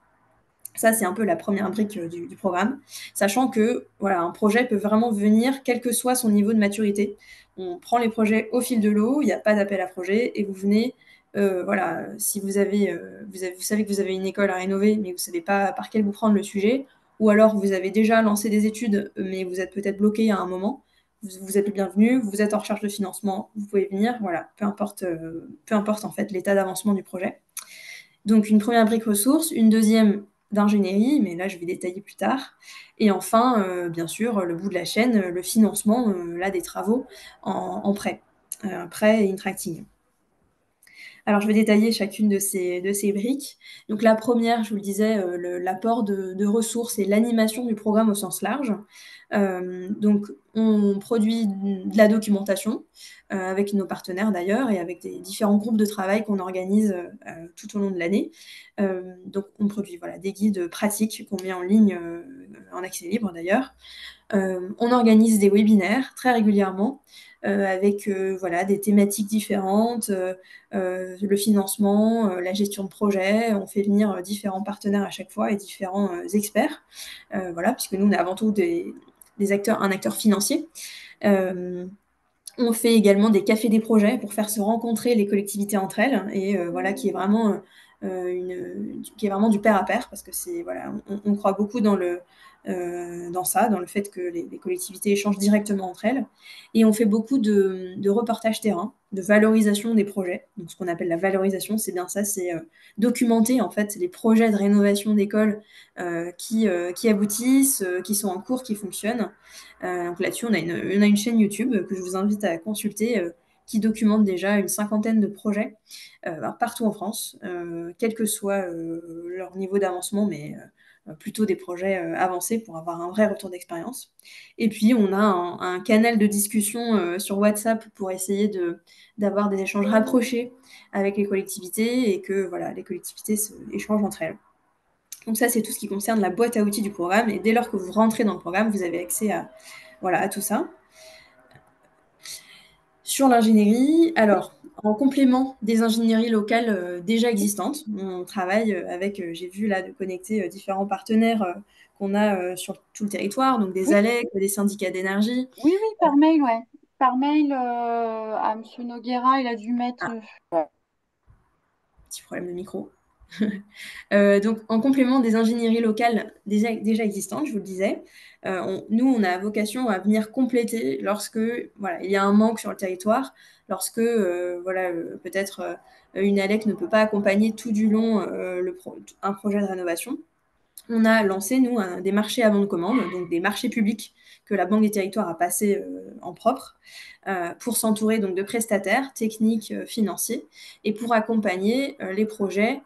Ça, c'est un peu la première brique du programme, sachant que voilà, un projet peut vraiment venir quel que soit son niveau de maturité. On prend les projets au fil de l'eau, il n'y a pas d'appel à projet, et vous venez, voilà, si vous savez que vous avez une école à rénover, mais vous ne savez pas par quel bout prendre le sujet, ou alors vous avez déjà lancé des études, mais vous êtes peut-être bloqué à un moment, vous êtes le bienvenu, vous êtes en recherche de financement, vous pouvez venir, voilà, peu importe en fait l'état d'avancement du projet. Donc une première brique ressource, une deuxième d'ingénierie, mais là je vais détailler plus tard. Et enfin, bien sûr, le bout de la chaîne, le financement des travaux en prêt, prêt et interacting. Alors je vais détailler chacune de ces briques. Donc la première, je vous le disais, l'apport de ressources et l'animation du programme au sens large. Donc on produit de la documentation avec nos partenaires d'ailleurs et avec des différents groupes de travail qu'on organise tout au long de l'année. Donc on produit des guides pratiques qu'on met en ligne en accès libre d'ailleurs. On organise des webinaires très régulièrement avec des thématiques différentes, le financement, la gestion de projet. On fait venir différents partenaires à chaque fois et différents experts, puisque nous, on est avant tout un acteur financier. On fait également des cafés des projets pour faire se rencontrer les collectivités entre elles et qui est vraiment du pair à pair parce que on croit beaucoup dans le fait que les collectivités échangent directement entre elles. Et on fait beaucoup de reportages terrain, de valorisation des projets. Donc ce qu'on appelle la valorisation, c'est bien ça, c'est documenter en fait les projets de rénovation d'écoles qui aboutissent, qui sont en cours, qui fonctionnent. Donc là-dessus, on a une chaîne YouTube que je vous invite à consulter qui documente déjà une 50aine de projets partout en France, quel que soit leur niveau d'avancement, mais plutôt des projets avancés pour avoir un vrai retour d'expérience. Et puis, on a un canal de discussion sur WhatsApp pour essayer d'avoir des échanges rapprochés avec les collectivités et que les collectivités échangent entre elles. Donc ça, c'est tout ce qui concerne la boîte à outils du programme. Et dès lors que vous rentrez dans le programme, vous avez accès à tout ça. Sur l'ingénierie, alors, en complément des ingénieries locales déjà existantes, on travaille avec, j'ai vu là, de connecter différents partenaires qu'on a sur tout le territoire, donc des ALEC, des syndicats d'énergie. Oui, par mail, ouais. Par mail à M. Noguera, il a dû mettre... Petit problème de micro. Donc, en complément des ingénieries locales déjà existantes, je vous le disais, nous, on a vocation à venir compléter lorsque il y a un manque sur le territoire, lorsque peut-être une ALEC ne peut pas accompagner tout du long un projet de rénovation. On a lancé, nous, des marchés à bon de commande, donc des marchés publics que la Banque des Territoires a passés en propre, pour s'entourer donc de prestataires techniques, financiers, et pour accompagner les projets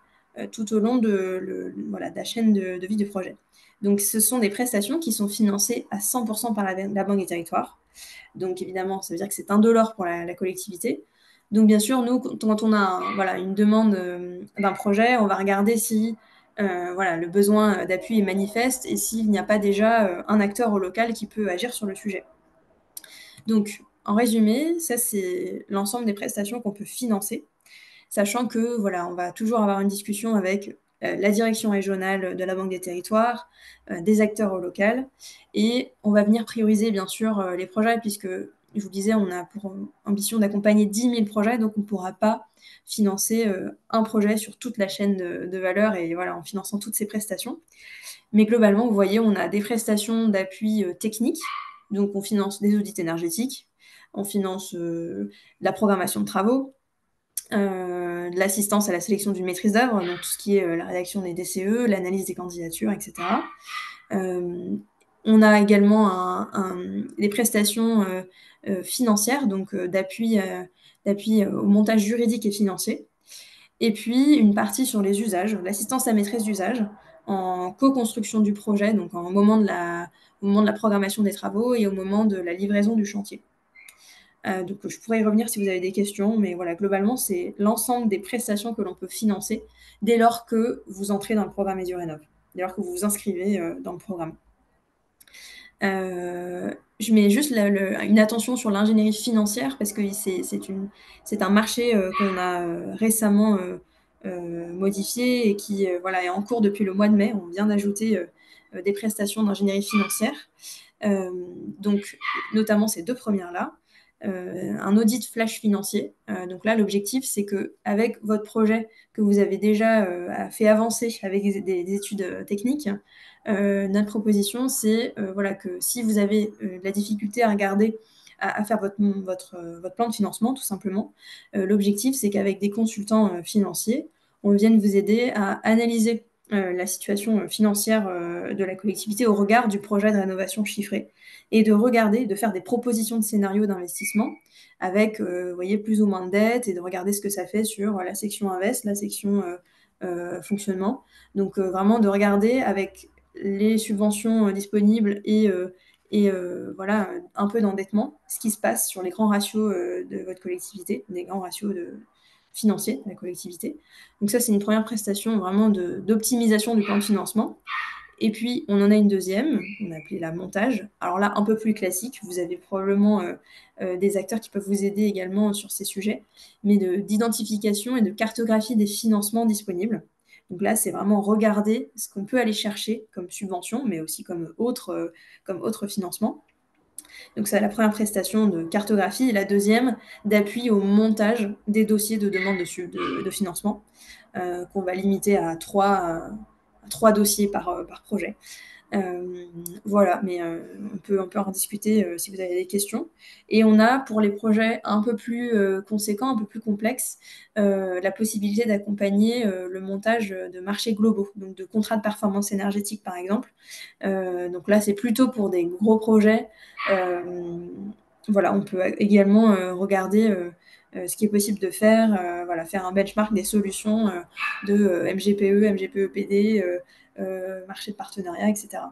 tout au long de la chaîne de vie du projet. Donc, ce sont des prestations qui sont financées à 100% par la Banque des Territoires. Donc, évidemment, ça veut dire que c'est indolore pour la collectivité. Donc, bien sûr, nous, quand on a une demande d'un projet, on va regarder si le besoin d'appui est manifeste et s'il n'y a pas déjà un acteur au local qui peut agir sur le sujet. Donc, en résumé, ça, c'est l'ensemble des prestations qu'on peut financer, sachant que on va toujours avoir une discussion avec la direction régionale de la Banque des Territoires, des acteurs au local, et on va venir prioriser bien sûr les projets puisque je vous disais, on a pour ambition d'accompagner 10 000 projets, donc on ne pourra pas financer un projet sur toute la chaîne de valeur et voilà, en finançant toutes ces prestations. Mais globalement, vous voyez, on a des prestations d'appui technique, donc on finance des audits énergétiques, on finance la programmation de travaux, de l'assistance à la sélection d'une maîtrise d'œuvre, donc tout ce qui est la rédaction des DCE, l'analyse des candidatures, etc. On a également des prestations financières, donc d'appui au montage juridique et financier. Et puis une partie sur les usages, l'assistance à maîtrise d'usage en co-construction du projet, donc au moment de la programmation des travaux et au moment de la livraison du chantier. Donc je pourrais y revenir si vous avez des questions, mais voilà, globalement, c'est l'ensemble des prestations que l'on peut financer dès lors que vous entrez dans le programme EduRénov, dès lors que vous vous inscrivez dans le programme. Je mets juste une attention sur l'ingénierie financière parce que c'est un marché qu'on a récemment modifié et qui voilà, est en cours depuis le mois de mai. On vient d'ajouter des prestations d'ingénierie financière. Donc, notamment ces 2 premières-là. Un audit flash financier. Donc là, l'objectif, c'est qu'avec votre projet que vous avez déjà fait avancer avec des études techniques, notre proposition, c'est voilà, que si vous avez de la difficulté à regarder, à faire votre plan de financement, tout simplement, l'objectif, c'est qu'avec des consultants financiers, on vienne vous aider à analyser la situation financière de la collectivité au regard du projet de rénovation chiffré et de faire des propositions de scénarios d'investissement avec, vous voyez, plus ou moins de dettes et de regarder ce que ça fait sur la section invest, la section fonctionnement. Donc, vraiment de regarder avec les subventions disponibles et voilà, un peu d'endettement, ce qui se passe sur les grands ratios de votre collectivité, des grands ratios financiers de la collectivité. Donc ça, c'est une première prestation vraiment d'optimisation du plan de financement. Et puis, on en a une deuxième, on a appelé la montage. Alors là, un peu plus classique, vous avez probablement des acteurs qui peuvent vous aider également sur ces sujets, mais d'identification et de cartographie des financements disponibles. Donc là, c'est vraiment regarder ce qu'on peut aller chercher comme subvention, mais aussi comme autre financement. Donc c'est la première prestation de cartographie et la deuxième d'appui au montage des dossiers de demande de financement, qu'on va limiter à 3 dossiers par projet. Voilà, mais on peut en discuter si vous avez des questions. Et on a, pour les projets un peu plus conséquents, un peu plus complexes, la possibilité d'accompagner le montage de marchés globaux, donc de contrats de performance énergétique, par exemple. Donc là, c'est plutôt pour des gros projets. Voilà, on peut également regarder ce qui est possible de faire, voilà, faire un benchmark des solutions de MGPE, MGPE-PD, marché de partenariat, etc.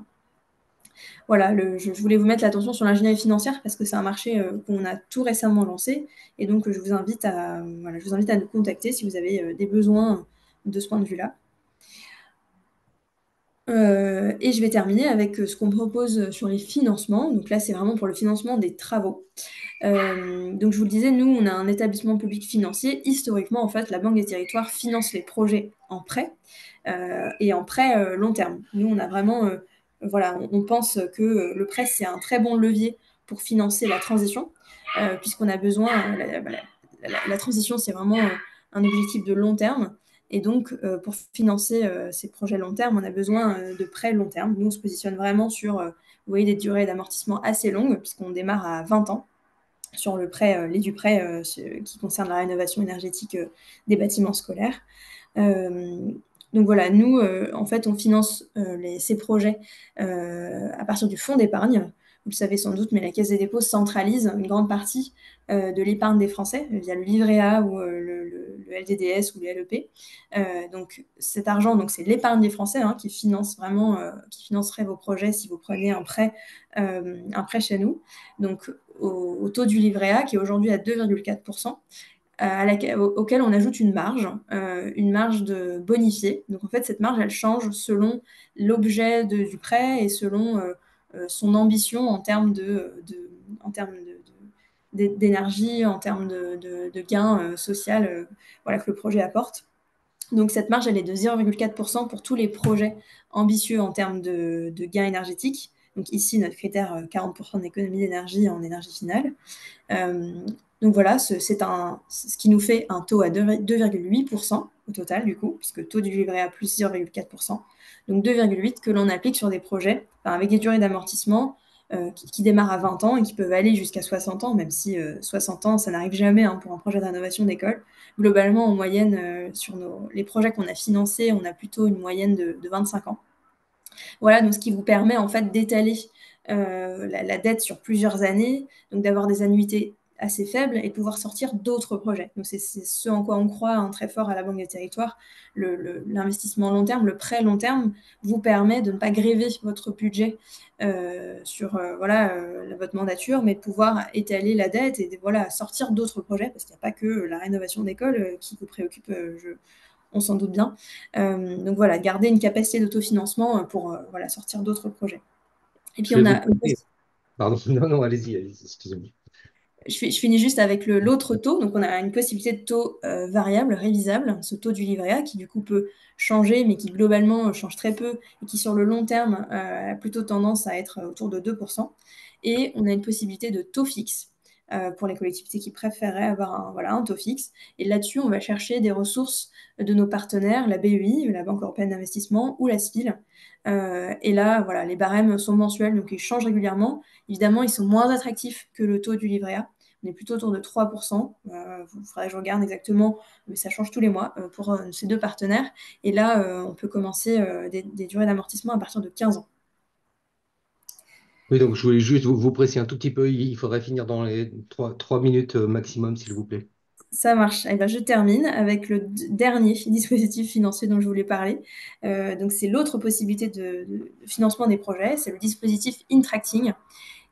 Voilà, je voulais vous mettre l'attention sur l'ingénierie financière parce que c'est un marché qu'on a tout récemment lancé et donc je vous invite à nous contacter si vous avez des besoins de ce point de vue-là. Et je vais terminer avec ce qu'on propose sur les financements. Donc là, c'est vraiment pour le financement des travaux. Donc je vous le disais, nous, on a un établissement public financier. Historiquement, en fait, la Banque des Territoires finance les projets en prêt et en prêt long terme. Nous, on a vraiment, voilà, on pense que le prêt, c'est un très bon levier pour financer la transition, puisqu'on a besoin, la transition, c'est vraiment un objectif de long terme. Et donc, pour financer ces projets long terme, on a besoin de prêts long terme. Nous, on se positionne vraiment sur, vous voyez, des durées d'amortissement assez longues, puisqu'on démarre à 20 ans sur le prêt, l'EduPrêt qui concerne la rénovation énergétique des bâtiments scolaires. Donc voilà, nous, en fait, on finance ces projets à partir du fonds d'épargne. Vous le savez sans doute, mais la Caisse des dépôts centralise une grande partie de l'épargne des Français via le livret A ou le LDDS ou le LEP. Donc cet argent, donc c'est l'épargne des Français qui finance vraiment, qui financerait vos projets si vous preniez un prêt chez nous. Donc au taux du livret A qui est aujourd'hui à 2,4%. Auquel on ajoute une marge de bonifié. Donc en fait, cette marge, elle change selon l'objet du prêt et selon son ambition en termes d'énergie, en termes de gains social voilà, que le projet apporte. Donc cette marge, elle est de 0,4% pour tous les projets ambitieux en termes de gains énergétiques, Donc ici, notre critère 40% d'économie d'énergie en énergie finale. Donc voilà, c'est ce qui nous fait un taux à 2,8% au total, du coup, puisque taux du livret A plus 0,4%. Donc 2,8 que l'on applique sur des projets avec des durées d'amortissement qui démarrent à 20 ans et qui peuvent aller jusqu'à 60 ans, même si 60 ans, ça n'arrive jamais pour un projet de rénovation d'école. Globalement, en moyenne, sur les projets qu'on a financés, on a plutôt une moyenne de 25 ans. Voilà, donc ce qui vous permet en fait d'étaler la dette sur plusieurs années, donc d'avoir des annuités assez faibles et de pouvoir sortir d'autres projets. Donc c'est ce en quoi on croit très fort à la Banque des Territoires. L'investissement long terme, le prêt long terme vous permet de ne pas gréver votre budget sur votre mandature, mais de pouvoir étaler la dette et sortir d'autres projets, parce qu'il n'y a pas que la rénovation d'école qui vous préoccupe, on s'en doute bien. Donc voilà, garder une capacité d'autofinancement pour sortir d'autres projets. Et puis Je vais on vous a... couper. Pardon, non, allez-y, excusez-moi. Je finis juste avec l'autre taux. Donc, on a une possibilité de taux variable, révisable, ce taux du livret A qui, du coup, peut changer, mais qui, globalement, change très peu et qui, sur le long terme, a plutôt tendance à être autour de 2%. Et on a une possibilité de taux fixe pour les collectivités qui préféreraient avoir un taux fixe. Et là-dessus, on va chercher des ressources de nos partenaires, la BEI, la Banque européenne d'investissement, ou la SPIL. Et là, les barèmes sont mensuels, donc ils changent régulièrement. Évidemment, ils sont moins attractifs que le taux du livret A. On est plutôt autour de 3%. Il faudrait que je regarde exactement, mais ça change tous les mois pour ces deux partenaires. Et là, on peut commencer des durées d'amortissement à partir de 15 ans. Oui, donc je voulais juste vous presser un tout petit peu. Il faudrait finir dans les 3 minutes maximum, s'il vous plaît. Ça marche. Eh ben, je termine avec le dernier dispositif financier dont je voulais parler. Donc, c'est l'autre possibilité de financement des projets. C'est le dispositif Intracting,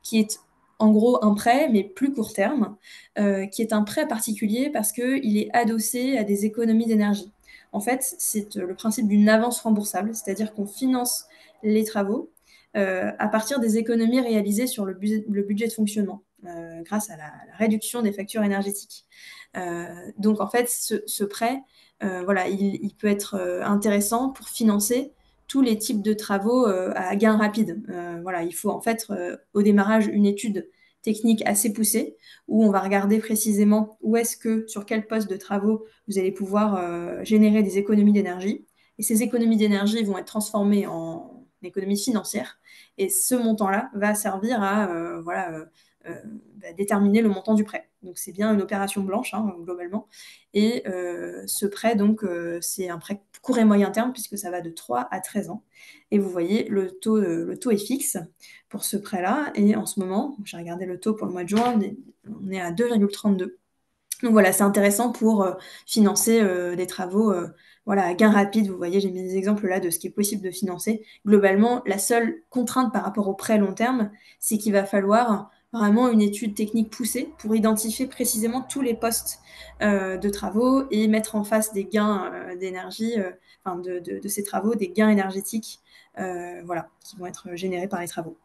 qui est en gros un prêt, mais plus court terme, qui est un prêt particulier parce qu'il est adossé à des économies d'énergie. En fait, c'est le principe d'une avance remboursable, c'est-à-dire qu'on finance les travaux à partir des économies réalisées sur le budget de fonctionnement, grâce à la réduction des factures énergétiques. Donc, en fait, ce prêt, il peut être intéressant pour financer tous les types de travaux à gain rapide. Il faut en fait au démarrage une étude technique assez poussée où on va regarder précisément sur quel poste de travaux vous allez pouvoir générer des économies d'énergie. Et ces économies d'énergie vont être transformées en économies financières. Et ce montant-là va servir à déterminer le montant du prêt. Donc c'est bien une opération blanche globalement. Et ce prêt, donc, c'est un prêt court et moyen terme puisque ça va de 3 à 13 ans. Et vous voyez, le taux est fixe pour ce prêt-là. Et en ce moment, j'ai regardé le taux pour le mois de juin, on est à 2,32. Donc voilà, c'est intéressant pour financer des travaux à gain rapide. Vous voyez, j'ai mis des exemples là de ce qui est possible de financer. Globalement, la seule contrainte par rapport au prêt long terme, c'est qu'il va falloir vraiment une étude technique poussée pour identifier précisément tous les postes de travaux et mettre en face des gains d'énergie, de ces travaux, des gains énergétiques qui vont être générés par les travaux.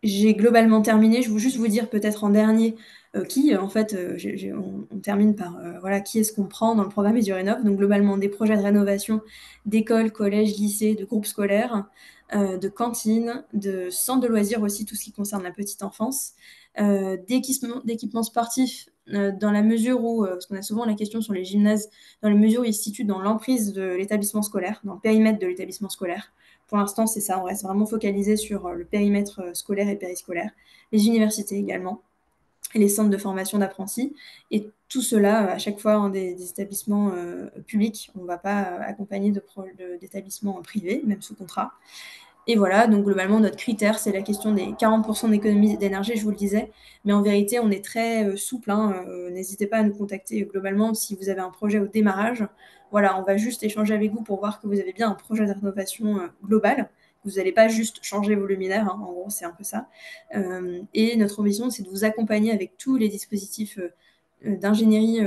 J'ai globalement terminé. Je veux juste vous dire peut-être en dernier on termine par qui est-ce qu'on prend dans le programme EduRénov. Donc globalement des projets de rénovation d'écoles, collèges, lycées, de groupes scolaires, de cantines, de centres de loisirs aussi, tout ce qui concerne la petite enfance, d'équipements sportifs dans la mesure où, parce qu'on a souvent la question sur les gymnases, dans la mesure où ils se situent dans l'emprise de l'établissement scolaire, dans le périmètre de l'établissement scolaire. Pour l'instant, c'est ça, on reste vraiment focalisé sur le périmètre scolaire et périscolaire. Les universités également, et les centres de formation d'apprentis. Et tout cela, à chaque fois, des établissements publics. On ne va pas accompagner d'établissements privés, même sous contrat. Et voilà, donc globalement, notre critère, c'est la question des 40% d'économie d'énergie, je vous le disais. Mais en vérité, on est très souple. N'hésitez pas à nous contacter globalement si vous avez un projet au démarrage. Voilà, on va juste échanger avec vous pour voir que vous avez bien un projet de rénovation global. Vous n'allez pas juste changer vos luminaires, en gros, c'est un peu ça. Et notre ambition, c'est de vous accompagner avec tous les dispositifs d'ingénierie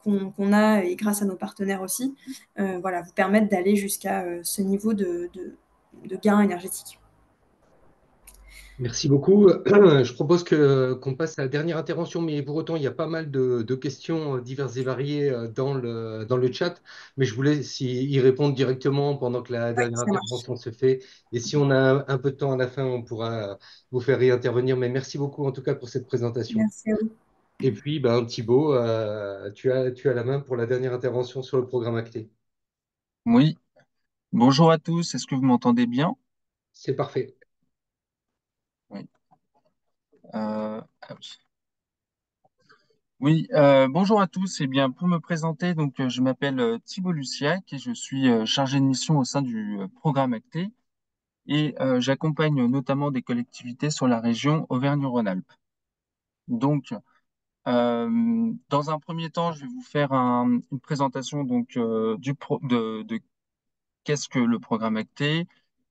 qu'on a et grâce à nos partenaires aussi, vous permettre d'aller jusqu'à ce niveau de gain énergétique. Merci beaucoup. Je propose qu'on passe à la dernière intervention, mais pour autant, il y a pas mal de questions diverses et variées dans le chat, mais je voulais y répondre directement pendant que la Oui, dernière ça marche. intervention se fait. Et si on a un peu de temps à la fin, on pourra vous faire réintervenir. Mais merci beaucoup en tout cas pour cette présentation. Merci à vous. Et puis, ben, Thibaut, tu as la main pour la dernière intervention sur le programme acté. Oui, bonjour à tous, est-ce que vous m'entendez bien? C'est parfait. Oui. Ah oui. Oui, bonjour à tous. Eh bien, pour me présenter, donc, je m'appelle Thibaut Luciac et je suis chargé de mission au sein du programme ACTE et j'accompagne notamment des collectivités sur la région Auvergne-Rhône-Alpes. Donc, dans un premier temps, je vais vous faire une présentation donc, de qu'est-ce que le programme ACTE.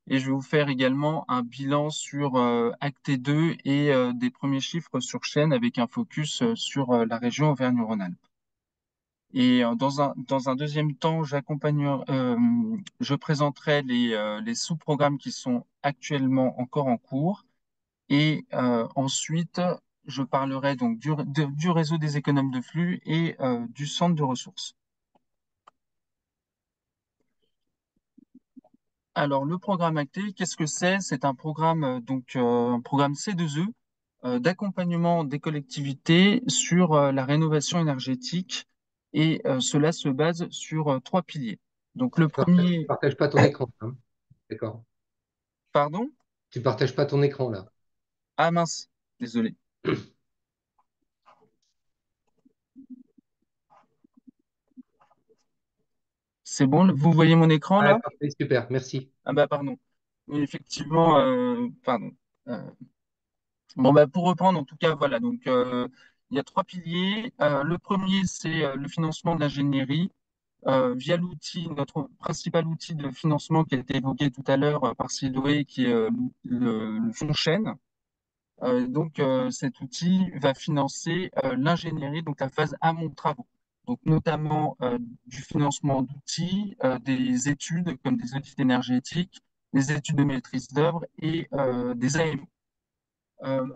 Et je vais vous faire également un bilan sur Acte 2 et des premiers chiffres sur chaîne avec un focus sur la région Auvergne-Rhône-Alpes. Et dans un deuxième temps, je présenterai les sous-programmes qui sont actuellement encore en cours. Et ensuite, je parlerai donc du réseau des économes de flux et du centre de ressources. Alors, le programme ACTE, qu'est-ce que c'est? C'est un programme, un programme C2E d'accompagnement des collectivités sur la rénovation énergétique et cela se base sur trois piliers. Donc, le Tu premier, partages pas ton écran, hein. D'accord. pardon? Tu partages pas ton écran là. Ah mince, désolé. C'est bon, vous voyez mon écran Ah, là? parfait, super, merci. Ah bah pardon. Oui, effectivement, pardon. Euh, Bon, bah, pour reprendre, en tout cas, voilà. Donc, il y a trois piliers. Le premier, c'est le financement de l'ingénierie via l'outil, notre principal outil de financement qui a été évoqué tout à l'heure par Sidoé, qui est le fonds Chêne. Cet outil va financer l'ingénierie, donc la phase amont de travaux. Donc, notamment du financement d'outils, des études comme des audits énergétiques, des études de maîtrise d'œuvre et des AMO.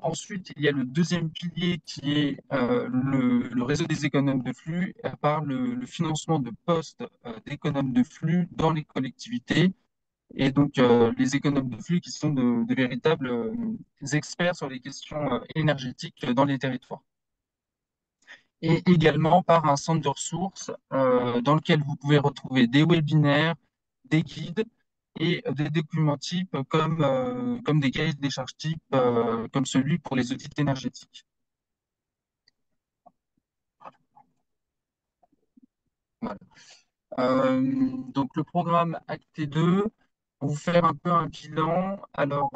Ensuite, il y a le deuxième pilier qui est le réseau des économes de flux par le financement de postes d'économes de flux dans les collectivités. Et donc, les économes de flux qui sont de véritables experts sur les questions énergétiques dans les territoires. Et également par un centre de ressources dans lequel vous pouvez retrouver des webinaires, des guides et des documents types comme des cahiers des charges types, comme celui pour les audits énergétiques. Voilà. Donc le programme Acte 2, pour vous faire un peu un bilan, alors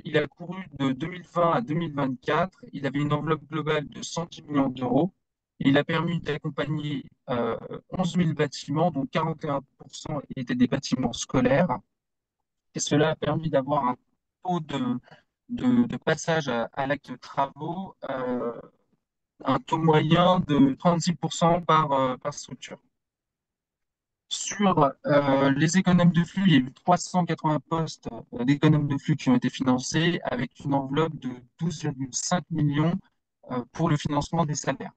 il a couru de 2020 à 2024, il avait une enveloppe globale de 110 millions d'euros, il a permis d'accompagner 11 000 bâtiments, dont 41% étaient des bâtiments scolaires, et cela a permis d'avoir un taux de passage à l'acte de travaux, un taux moyen de 36% par structure. Sur les économes de flux, il y a eu 380 postes d'économes de flux qui ont été financés avec une enveloppe de 12,5 millions pour le financement des salaires.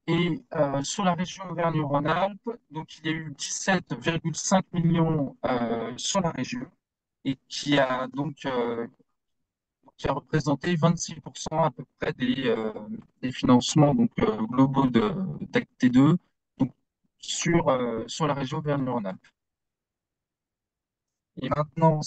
Et sur la région Auvergne-Rhône-Alpes, donc il y a eu 17,5 millions sur la région et qui a représenté 26% à peu près des financements globaux d'Acte 2 donc, sur la région Auvergne-Rhône-Alpes. Et maintenant,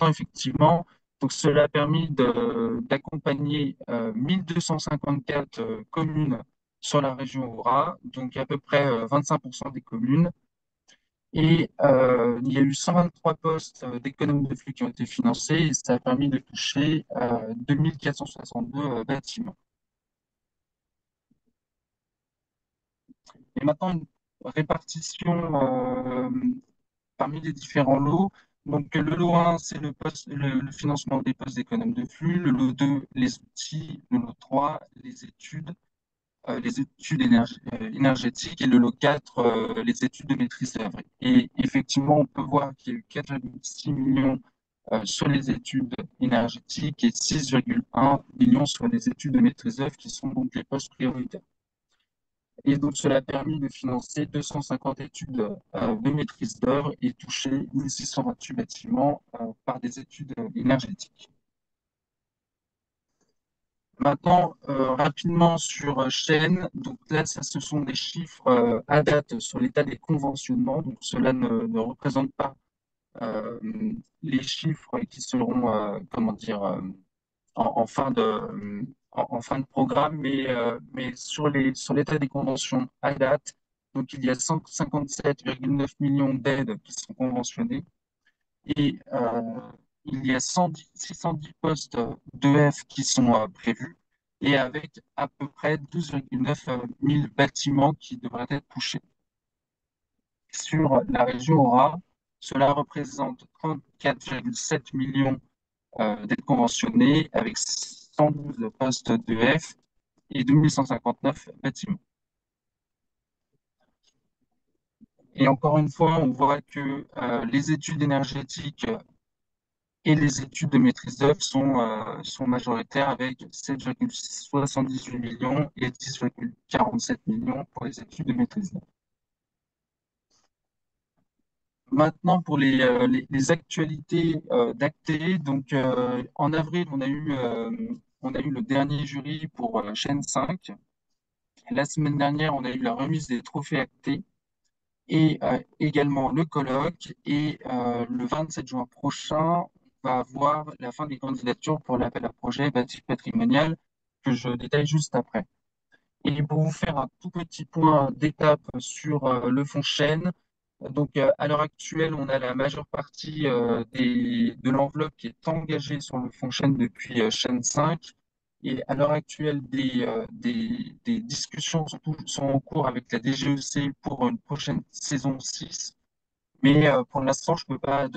effectivement, donc cela a permis d'accompagner 1254 communes sur la région Aura, donc à peu près 25% des communes. Et il y a eu 123 postes d'économes de flux qui ont été financés et ça a permis de toucher 2462 bâtiments. Et maintenant, une répartition parmi les différents lots. Donc, le lot 1, c'est le financement des postes d'économes de flux. Le lot 2, les outils. Le lot 3, les études. les études énergétiques et le lot 4, les études de maîtrise d'œuvre. Et effectivement, on peut voir qu'il y a eu 4,6 millions sur les études énergétiques et 6,1 millions sur les études de maîtrise d'œuvre qui sont donc les postes prioritaires. Et donc, cela a permis de financer 250 études de maîtrise d'œuvre et toucher 1628 bâtiments par des études énergétiques. Maintenant, rapidement sur chaîne, donc là, ce sont des chiffres à date sur l'état des conventionnements. Donc, cela ne représente pas les chiffres qui seront, comment dire, en fin en fin de programme, mais sur l'état des conventions à date, donc il y a 157,9 millions d'aides qui sont conventionnées et il y a 610 postes d'EF qui sont prévus et avec à peu près 12,9 000 bâtiments qui devraient être touchés. Sur la région Aura, cela représente 34,7 millions d'être conventionnés avec 112 postes d'EF et 2159 bâtiments. Et encore une fois, on voit que les études énergétiques et les études de maîtrise d'œuvre sont majoritaires avec 7,78 millions et 10,47 millions pour les études de maîtrise d'œuvre. Maintenant, pour les actualités d'Acté, donc en avril, on a eu le dernier jury pour chaîne 5. La semaine dernière, on a eu la remise des trophées Acté et également le colloque. Et le 27 juin prochain, on va avoir la fin des candidatures pour l'appel à projet bâti patrimonial que je détaille juste après. Et pour vous faire un tout petit point d'étape sur le fonds chaîne, donc à l'heure actuelle, on a la majeure partie de l'enveloppe qui est engagée sur le fonds chaîne depuis chaîne 5. Et à l'heure actuelle, des discussions sont en cours avec la DGEC pour une prochaine saison 6. Mais pour l'instant, je peux pas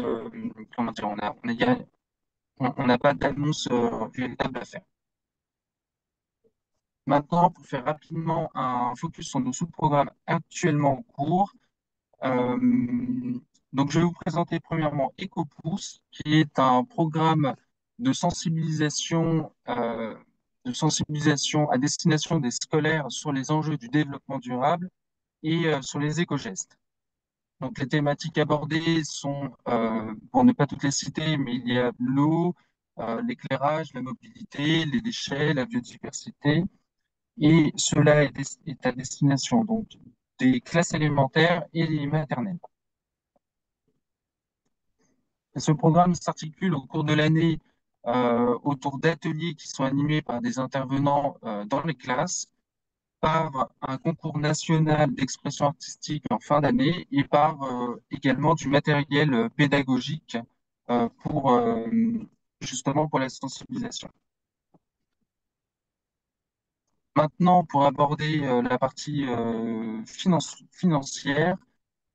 comment dire, on n'a pas d'annonce véritable à faire. Maintenant, pour faire rapidement un focus sur nos sous-programmes actuellement en cours, donc je vais vous présenter premièrement EcoPousse, qui est un programme de sensibilisation à destination des scolaires sur les enjeux du développement durable et sur les éco-gestes. Donc les thématiques abordées sont, pour ne pas toutes les citer, mais il y a l'eau, l'éclairage, la mobilité, les déchets, la biodiversité. Et cela est à destination donc des classes élémentaires et des maternelles. Et ce programme s'articule au cours de l'année autour d'ateliers qui sont animés par des intervenants dans les classes, par un concours national d'expression artistique en fin d'année et par également du matériel pédagogique pour justement pour la sensibilisation. Maintenant, pour aborder la partie financière,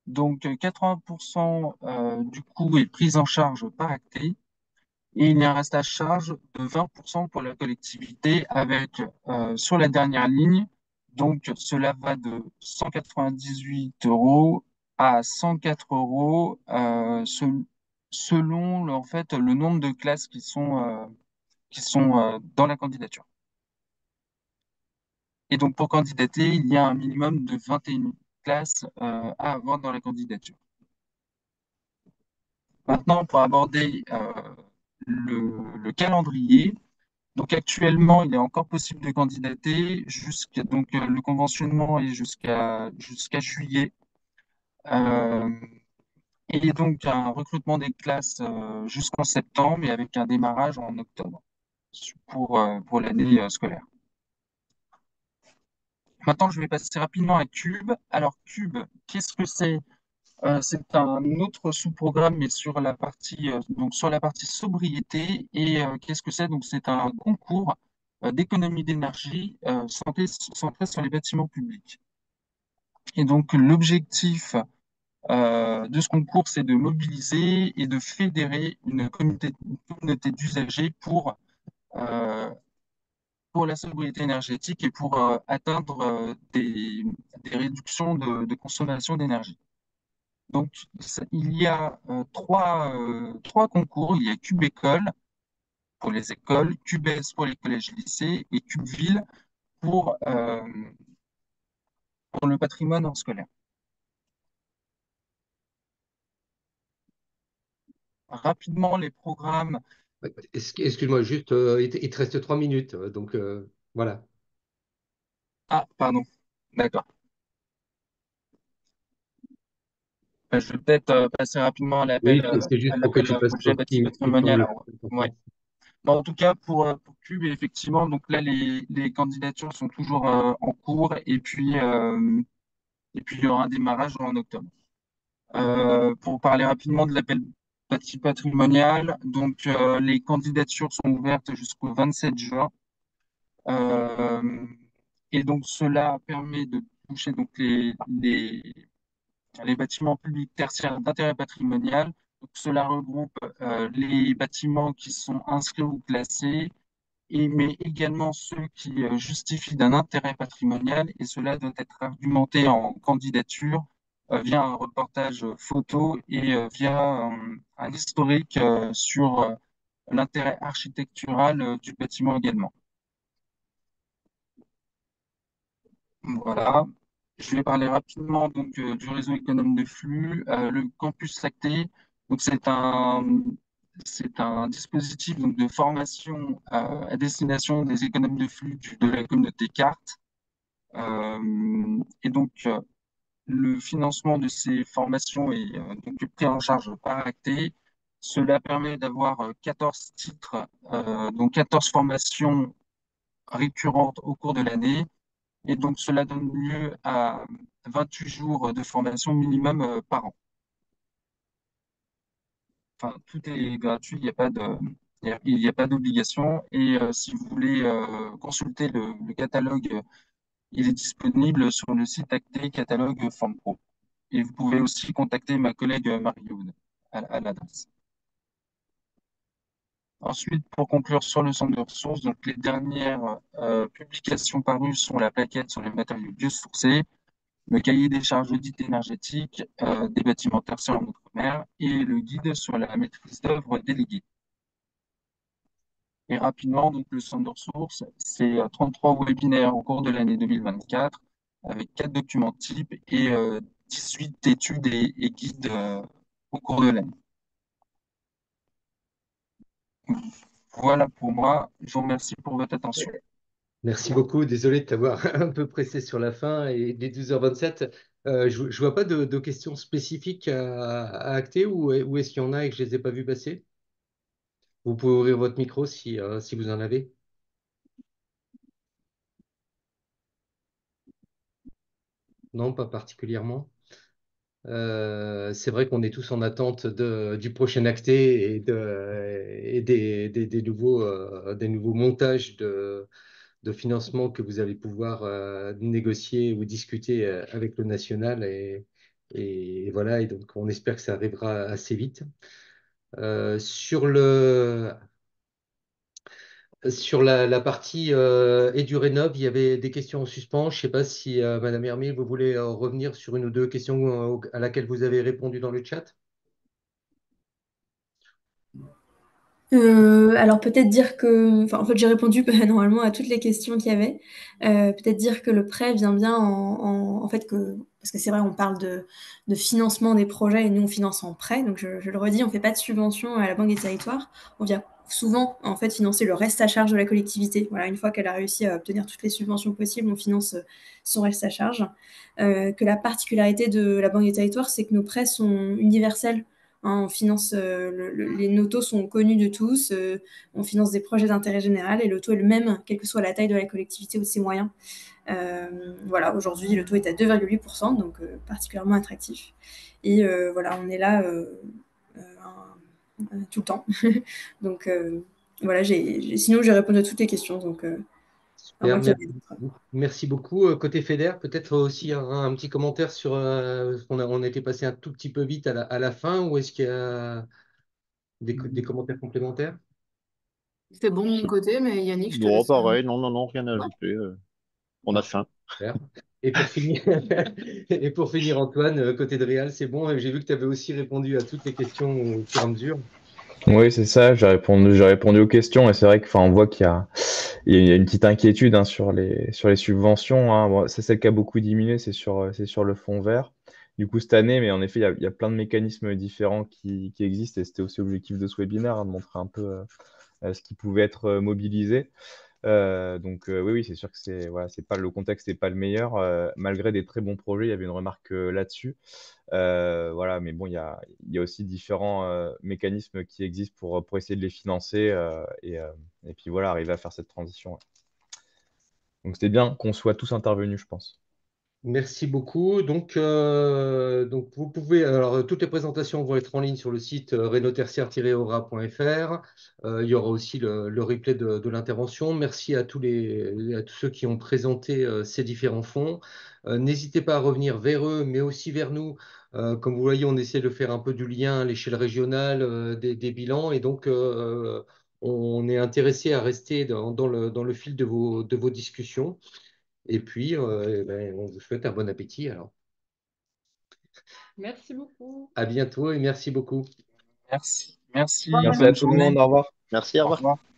donc 80% du coût est pris en charge par Acté et il y a un reste à charge de 20% pour la collectivité avec sur la dernière ligne, donc cela va de 198 € à 104 € selon en fait, le nombre de classes qui sont dans la candidature. Et donc, pour candidater, il y a un minimum de 21 classes à avoir dans la candidature. Maintenant, pour aborder le calendrier, donc actuellement, il est encore possible de candidater. Donc, le conventionnement est jusqu'à juillet. Et donc, un recrutement des classes jusqu'en septembre et avec un démarrage en octobre pour l'année scolaire. Maintenant, je vais passer rapidement à Cube. Alors, Cube, qu'est-ce que c'est? C'est un autre sous-programme, mais sur la partie, sobriété. Et qu'est-ce que c'est? Donc, c'est un concours d'économie d'énergie centré sur les bâtiments publics. Et donc, l'objectif de ce concours, c'est de mobiliser et de fédérer une communauté d'usagers pour pour la sobriété énergétique et pour atteindre des réductions de consommation d'énergie. Donc, il y a trois concours. Il y a Cube École pour les écoles, CubeS pour les collèges-lycées et CubeVille pour le patrimoine hors scolaire. Rapidement, les programmes. Excuse-moi, juste, il te reste 3 minutes, donc voilà. Ah, pardon. D'accord. Je vais peut-être passer rapidement à Oui, l'appel c'est juste pour que tu passes projet sur bâti ce qui me patrimonial. semble Alors, ouais. important. Bon, en tout cas, pour Cube, effectivement, donc là, les candidatures sont toujours en cours et puis il y aura un démarrage en octobre. Pour parler rapidement de l'appel bâti patrimonial, donc les candidatures sont ouvertes jusqu'au 27 juin. Euh, et donc cela permet de toucher donc les bâtiments publics tertiaires d'intérêt patrimonial. Donc, cela regroupe les bâtiments qui sont inscrits ou classés, mais également ceux qui justifient d'un intérêt patrimonial, et cela doit être argumenté en candidature via un reportage photo et via un historique sur l'intérêt architectural du bâtiment également. Voilà. Je vais parler rapidement donc du réseau économe de flux. Le campus lacté, donc c'est un dispositif donc de formation à destination des économes de flux de la communauté CART. Et donc le financement de ces formations est donc pris en charge par Acté. Cela permet d'avoir 14 titres, donc 14 formations récurrentes au cours de l'année. Et donc, cela donne lieu à 28 jours de formation minimum par an. Enfin, tout est gratuit, il y a pas d'obligation. Et si vous voulez consulter le catalogue, il est disponible sur le site Acté Catalogue Form Pro. Et vous pouvez aussi contacter ma collègue Marie-Aude à l'adresse. Ensuite, pour conclure sur le centre de ressources, donc les dernières publications parues sont la plaquette sur les matériaux biosourcés, le cahier des charges d'audit énergétique des bâtiments tertiaires en outre-mer et le guide sur la maîtrise d'œuvre déléguée. Et rapidement, donc, le centre de ressources, c'est 33 webinaires au cours de l'année 2024 avec 4 documents types et 18 études et guides au cours de l'année. Voilà pour moi. Je vous remercie pour votre attention. Merci beaucoup. Désolé de t'avoir un peu pressé sur la fin et des 12h27. Je ne vois pas de questions spécifiques à acter ou est-ce qu'il y en a et que je ne les ai pas vues passer? Vous pouvez ouvrir votre micro si vous en avez. Non, pas particulièrement. C'est vrai qu'on est tous en attente du prochain acté et des nouveaux montages de financement que vous allez pouvoir négocier ou discuter avec le national. Et voilà, et donc on espère que ça arrivera assez vite. Sur la partie EduRénov, il y avait des questions en suspens. Je ne sais pas si Madame Hermé, vous voulez revenir sur une ou deux questions à laquelle vous avez répondu dans le chat. Alors peut-être dire que, enfin en fait j'ai répondu normalement à toutes les questions qu'il y avait. Peut-être dire que le prêt vient bien en fait que, parce que c'est vrai on parle de financement des projets et nous on finance en prêt, donc je le redis, on fait pas de subvention à la Banque des Territoires, on vient souvent en fait financer le reste à charge de la collectivité. Voilà, une fois qu'elle a réussi à obtenir toutes les subventions possibles, on finance son reste à charge. Que la particularité de la Banque des Territoires, c'est que nos prêts sont universels. Hein, on finance, les nos taux sont connus de tous, on finance des projets d'intérêt général et le taux est le même, quelle que soit la taille de la collectivité ou de ses moyens. Voilà, aujourd'hui, le taux est à 2,8%, donc particulièrement attractif. Et voilà, on est là tout le temps. Donc voilà, sinon j'ai répondu à toutes les questions. Donc, à Super, moins qu'il y ait d'autres. merci beaucoup. Côté FEDER, peut-être aussi un petit commentaire sur. On a été passé un tout petit peu vite à la fin, ou est-ce qu'il y a des commentaires complémentaires? C'est bon de mon côté, mais Yannick, je te Non, laisse. pareil, non, non, non, rien à Ouais. ajouter. On a faim. Super. Et pour finir, et pour finir, Antoine, côté de Réal, c'est bon. J'ai vu que tu avais aussi répondu à toutes les questions au fur et à mesure. Oui, c'est ça, j'ai répondu aux questions et c'est vrai que, enfin, on voit qu'il y a une petite inquiétude hein, sur les subventions. Hein. Bon, c'est celle qui a beaucoup diminué, c'est sur le fonds vert. Du coup, cette année, mais en effet, il y a plein de mécanismes différents qui existent et c'était aussi l'objectif de ce webinaire, hein, de montrer un peu ce qui pouvait être mobilisé. Donc oui, oui, c'est sûr que voilà, c'est pas le contexte n'est pas le meilleur. Malgré des très bons projets, il y avait une remarque là-dessus. Voilà, mais bon, il y a aussi différents mécanismes qui existent pour essayer de les financer et puis voilà, arriver à faire cette transition. Ouais. Donc c'était bien qu'on soit tous intervenus, je pense. Merci beaucoup. Donc vous pouvez, alors toutes les présentations vont être en ligne sur le site renotertiaire-aura.fr. Il y aura aussi le replay de l'intervention. Merci à tous ceux qui ont présenté ces différents fonds. N'hésitez pas à revenir vers eux, mais aussi vers nous. Comme vous voyez, on essaie de faire un peu du lien à l'échelle régionale des bilans et donc on est intéressé à rester dans le fil de vos discussions. Et puis, eh ben, on vous souhaite un bon appétit alors. Merci beaucoup. À bientôt et merci beaucoup. Merci. Merci. Bonne Merci à Bonne tout le journée. monde, au revoir. Merci, au Au revoir. revoir.